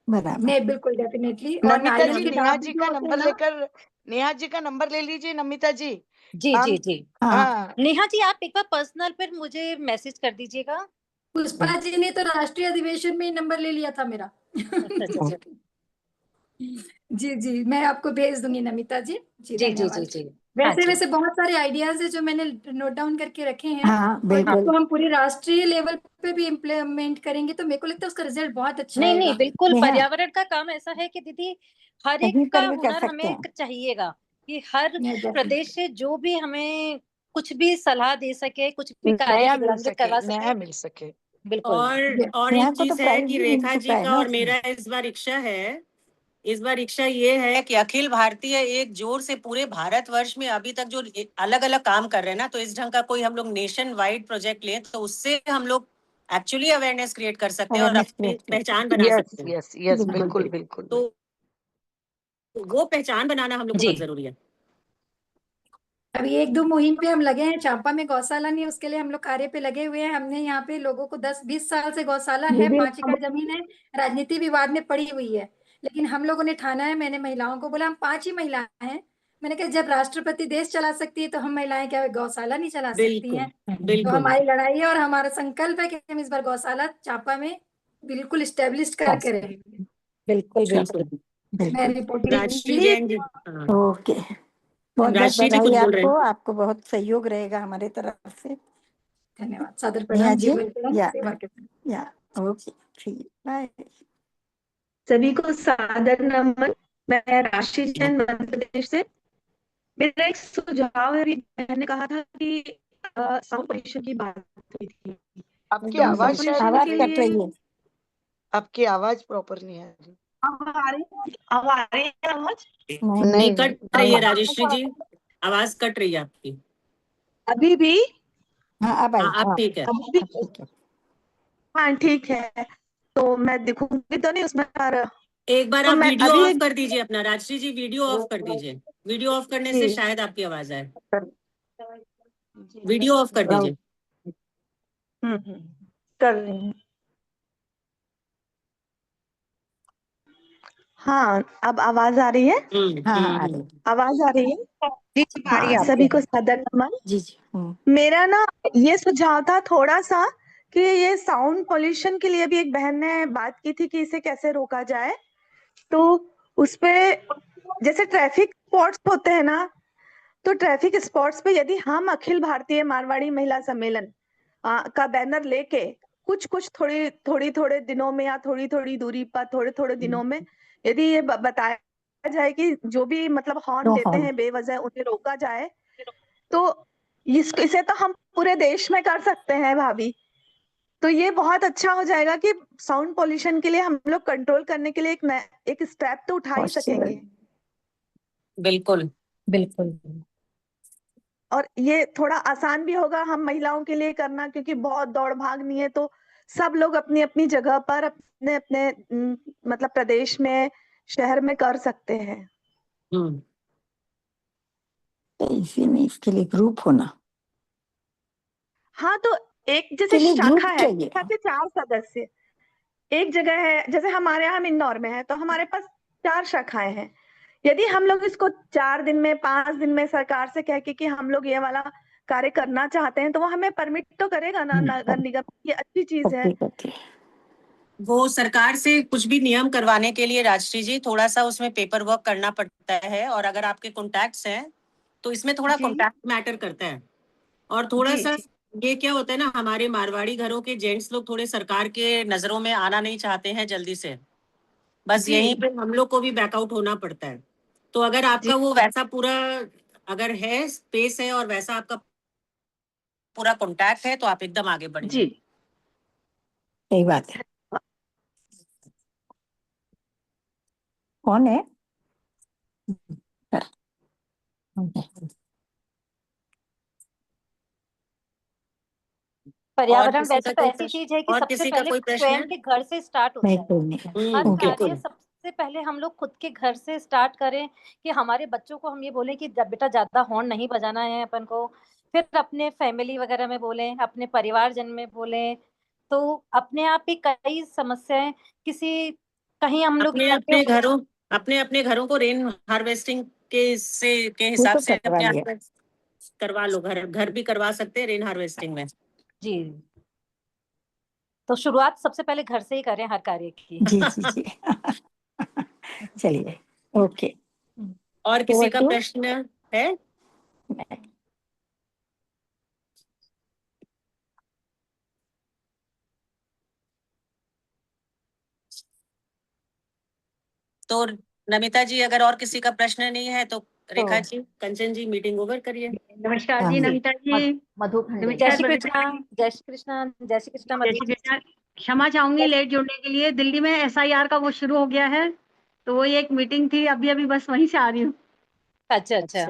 नहीं, बिल्कुल डेफिनेटली। और नमिता नारियल जी, के नेहा दाने जी जो का होते हैं नंबर ना, लेकर, नेहा जी का नंबर ले लीजिए नमिता जी। जी जी जी। हाँ, नेहा जी आप एक बार पर्सनल पर मुझे मैसेज कर दीजिएगा। पुष्पा जी ने तो राष्ट्रीय अधिवेशन में ही नंबर ले लिया था मेरा। अच्छा। जी जी, मैं आपको भेज दूंगी नमिता जी। जी जी जी धन्यवाद। जी जी। वैसे बहुत सारे आइडियाज है जो मैंने नोट डाउन करके रखे हैं, हाँ, और बिल्कुल। इसको हम पूरे राष्ट्रीय लेवल पे भी इम्प्लीमेंट करेंगे तो मेरे को लगता है उसका रिजल्ट बहुत अच्छा नहीं आएगा। नहीं, बिल्कुल पर्यावरण का काम ऐसा है कि दीदी हर कहीं एक का पर भी कर हुनर सकते हमें हैं। चाहिएगा, कि हर नहीं, प्रदेश से जो भी हमें कुछ भी सलाह दे सके, कुछ भी कार्य नया मिल क्रियान्वित सके, करवा नया सके। मिल सके। बिल्कुल। और यहाँ एक को तो चीज है प्राइज कि भी मिल रेखा चुका जी है का ना और उसमें। मेरा इस बार इच्छा ये है कि अखिल भारतीय एक जोर से पूरे भारतवर्ष में अभी तक जो अलग अलग काम कर रहे हैं ना, तो इस ढंग का कोई हम लोग नेशन वाइड प्रोजेक्ट लें, तो उससे हम लोग एक्चुअली अवेयरनेस क्रिएट कर सकते हैं और अपनी पहचान बना सकते हैं। यस, बिल्कुल बिल्कुल। तो वो पहचान बनाना हम लोग को बहुत जरूरी है। अभी 1-2 मुहिम पे हम लगे हैं। चांपा में गौशाला नहीं, उसके लिए हम लोग कार्य पे लगे हुए हैं। हमने यहाँ पे लोगों को 10-20 साल से गौशाला है, 5 एकड़ जमीन है, राजनीति विवाद में पड़ी हुई है, लेकिन हम लोगों ने ठाना है। मैंने महिलाओं को बोला हम 5 ही महिलाएं हैं, मैंने कहा जब राष्ट्रपति देश चला सकती है तो हम महिलाएं क्या गौशाला नहीं चला सकती हैं? तो हमारी लड़ाई है और हमारा संकल्प है कि हम इस बार गौशाला चांपा में बिल्कुल स्टेब्लिश करके रहेंगे। बिल्कुल बिल्कुल। मैं रिपोर्टिंग राष्ट्रीय करूंगी। जैन ओके, बहुत बहुत राष्ट्रीय जी बधाई कुछ बोल रहे आपको, हैं। आपको बहुत सहयोग रहेगा हमारे तरफ से। धन्यवाद, सादर नेहा प्रणाम। जी, जीवन प्रणाम, या सेवा के प्रणाम। या ओके, ठीक, बाय। सभी को सादर नमन। मैं राशि जैन मध्य प्रदेश से। मेरा एक सुझाव है, मैंने कहा था कि साउंड पोल्यूशन की बात हुई थी। आपकी आवाज शायद आवाज कट रही है। आपकी आवाज प्रॉपर नहीं आ रही। अब आ रही है आवाज? नहीं कट रही है राजेश्वरी जी, आवाज कट रही है आपकी। अभी भी? हाँ, अब आई। अब ठीक है। हाँ ठीक है, तो मैं दिखूंगी तो नहीं उसमें। एक बार तो आप मैं वीडियो अभी ऑफ कर दीजिए अपना, राजश्री जी वीडियो ऑफ कर दीजिए। वीडियो ऑफ करने से शायद आपकी आवाज आए। वीडियो ऑफ कर दीजिए। कर रही हूँ। हाँ, अब आवाज आ रही है? हाँ, आवाज आ रही है? हाँ, सभी को सादर नमन। जी। मेरा ना ये सुझाव था थोड़ा सा कि ये साउंड पोल्यूशन के लिए भी एक बहन ने बात की थी कि इसे कैसे रोका जाए। तो उसपे जैसे ट्रैफिक स्पॉट्स होते हैं ना, तो ट्रैफिक स्पॉट्स पे यदि हम अखिल भारतीय मारवाड़ी महिला सम्मेलन का बैनर लेके कुछ थोड़े दिनों में या थोड़ी दूरी पर थोड़े दिनों में यदि ये बताया जाए कि जो भी मतलब हॉर्न देते हैं बेवजह उन्हें रोका जाए, तो इसे तो हम पूरे देश में कर सकते हैं भाभी। तो ये बहुत अच्छा हो जाएगा कि साउंड पोल्यूशन के लिए हम लोग कंट्रोल करने के लिए एक स्टेप तो उठा ही सकेंगे। बिल्कुल बिल्कुल। और ये थोड़ा आसान भी होगा हम महिलाओं के लिए करना, क्योंकि बहुत दौड़ भाग नहीं है। तो सब लोग अपनी अपनी जगह पर अपने अपने मतलब प्रदेश में, शहर में कर सकते हैं। तो इसी में इसके लिए ग्रुप होना। हाँ, तो एक जैसे ग्रुप शाखा है, चाहिए। शाखा के 4 सदस्य एक जगह है। जैसे हमारे यहाँ, हम इंदौर में है, तो हमारे पास 4 शाखाएं हैं। यदि हम लोग इसको 4 दिन में 5 दिन में सरकार से कह के कि हम लोग ये वाला कार्य करना चाहते हैं, तो वो हमें परमिट तो करेगा ना नगर निगम। ये अच्छी चीज है। वो सरकार से कुछ भी नियम करवाने के लिए राजश्री जी थोड़ा सा उसमें पेपर वर्क करना पड़ता है, और अगर आपके कॉन्टैक्ट्स हैं तो इसमें थोड़ा कॉन्टैक्ट मैटर करता है, और थोड़ा सा ये क्या होता है ना, हमारे मारवाड़ी घरों के जेंट्स लोग थोड़े सरकार के नजरों में आना नहीं चाहते हैं जल्दी से, बस यहीं पे हम लोग को भी बैकआउट होना पड़ता है। तो अगर आपका वो वैसा पूरा अगर है स्पेस है और वैसा आपका पूरा कॉन्टैक्ट है तो आप एकदम आगे बढ़िए। जी सही बात है। कौन है? पर्यावरण वैसे तो ऐसी चीज है कि और सबसे किसी का पहले कोई प्रश्न स्वयं है? के घर से स्टार्ट होता है। हर ओके कार्य सबसे पहले हम लोग खुद के घर से स्टार्ट करें कि हमारे बच्चों को हम ये बोलें कि बेटा ज्यादा हॉर्न नहीं बजाना है अपन को, फिर अपने फैमिली वगैरह में बोलें, अपने परिवारजन में बोलें, तो अपने आप ही कई समस्याएं किसी कहीं हम लोग अपने अपने घरों को रेन हार्वेस्टिंग के हिसाब से अपने आप करवा लो। घर भी करवा सकते हैं रेन हार्वेस्टिंग में। जी, तो शुरुआत सबसे पहले घर से ही करें हर कार्य की। जी जी जी चलिए ओके। और किसी का प्रश्न है? तो नमिता जी अगर और किसी का प्रश्न नहीं है तो रेखा जी, कंचन जी मीटिंग ओवर करिए। नमस्कार जी नमिता जी। मधु जय श्री कृष्णा। जय श्री कृष्णा। जय श्री कृष्णा मधु जी। क्षमा चाहूंगी लेट जुड़ने के लिए। दिल्ली में SIR का वो शुरू हो गया है, तो वो एक मीटिंग थी, अभी बस वहीं से आ रही हूँ। अच्छा अच्छा।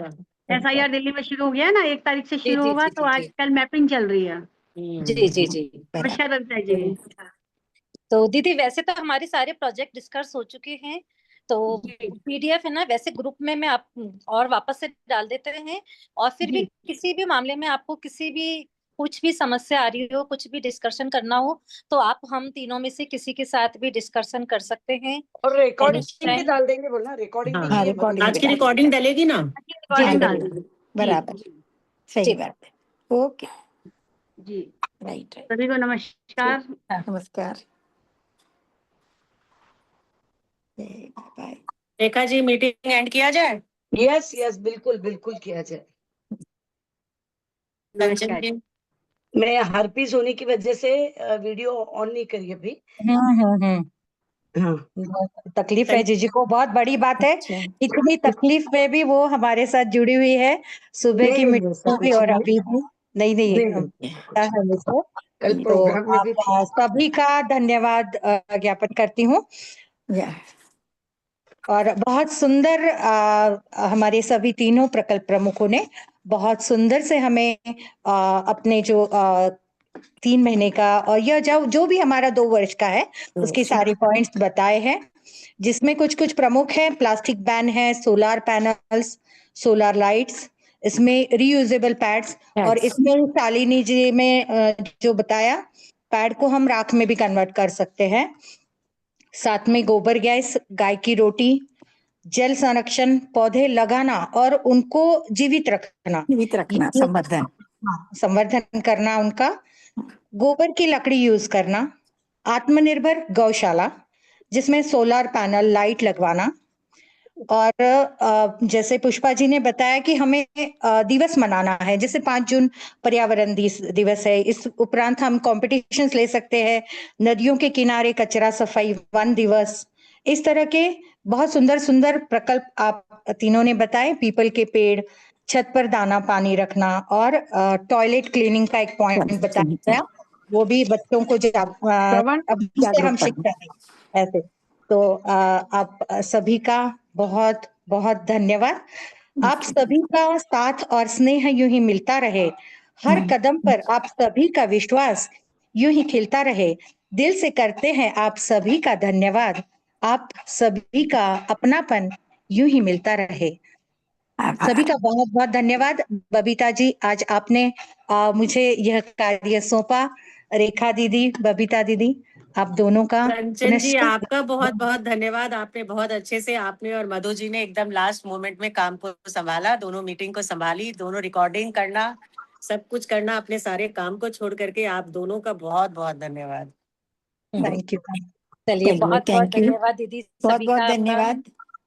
SIR दिल्ली में शुरू हो गया है ना, 1 तारीख से शुरू होगा, तो आजकल मैपिंग चल रही है। जी जी जी। नमस्कार नमिता जी। तो दीदी वैसे तो हमारे सारे प्रोजेक्ट डिस्कस हो चुके हैं, तो PDF है ना वैसे ग्रुप में मैं आप और वापस से डाल देते हैं, और फिर भी किसी भी मामले में आपको किसी भी कुछ भी समस्या आ रही हो, कुछ भी डिस्कशन करना हो, तो आप हम तीनों में से किसी के साथ भी डिस्कशन कर सकते हैं। और रिकॉर्डिंग भी डाल देंगे, बोला रिकॉर्डिंग भी की है। आज की रिकॉर्डिंग डलेगी ना? बराबर सही बात है। ओके जी राइट सभी को नमस्कार। नमस्कार। Bye. Rekha ji meeting end किया जाए? यस यस बिल्कुल बिल्कुल किया जाए। मैं हर्पीस होने की वजह से वीडियो ऑन नहीं करी अभी। तकलीफ है जीजी को, बहुत बड़ी बात है। इतनी तकलीफ में भी वो हमारे साथ जुड़ी हुई है, सुबह की मीटिंग भी और अभी भी। नहीं कल प्रोग्राम में भी सभी का धन्यवाद ज्ञापन करती हूँ। और बहुत सुंदर हमारे सभी तीनों प्रकल्प प्रमुखों ने बहुत सुंदर से हमें अपने जो 3 महीने का और यह जो भी हमारा 2 वर्ष का है उसके सारे पॉइंट्स बताए हैं, जिसमें कुछ प्रमुख है। प्लास्टिक बैन है, सोलार पैनल्स, सोलार लाइट्स, इसमें रीयूजेबल पैड्स, और इसमें शालिनी जी में जो बताया पैड को हम राख में भी कन्वर्ट कर सकते हैं। साथ में गोबर गैस, गाय की रोटी, जल संरक्षण, पौधे लगाना और उनको जीवित रखना, संवर्धन करना उनका, गोबर की लकड़ी यूज करना, आत्मनिर्भर गौशाला जिसमें सोलर पैनल लाइट लगवाना, और जैसे पुष्पा जी ने बताया कि हमें दिवस मनाना है, जैसे 5 जून पर्यावरण दिवस है, इस उपरांत हम कॉम्पिटिशन्स ले सकते हैं, नदियों के किनारे कचरा सफाई वन दिवस, इस तरह के बहुत सुंदर सुंदर प्रकल्प आप तीनों ने बताए। पीपल के पेड़, छत पर दाना पानी रखना, और टॉयलेट क्लीनिंग का एक पॉइंट बताया गया, वो भी बच्चों को अब से हम शिक्षा दें ऐसे। तो आप सभी का बहुत बहुत धन्यवाद। आप सभी का साथ और स्नेह यूं ही मिलता रहे, हर कदम पर आप सभी का विश्वास यूं ही खिलता रहे। दिल से करते हैं आप सभी का धन्यवाद, आप सभी का अपनापन यूं ही मिलता रहे। सभी का बहुत बहुत धन्यवाद। बबीता जी, आज आपने मुझे यह कार्य सौंपा। रेखा दीदी, बबीता दीदी, आप दोनों का कंचन जी आपका बहुत बहुत धन्यवाद। आपने बहुत अच्छे से, आपने और मधु जी ने एकदम लास्ट मोमेंट में काम को संभाला, दोनों मीटिंग को संभाली, दोनों रिकॉर्डिंग करना, सब कुछ करना, अपने सारे काम को छोड़ करके, आप दोनों का बहुत बहुत धन्यवाद। Thank you. चलिए बहुत बहुत धन्यवाद दीदी, बहुत बहुत धन्यवाद।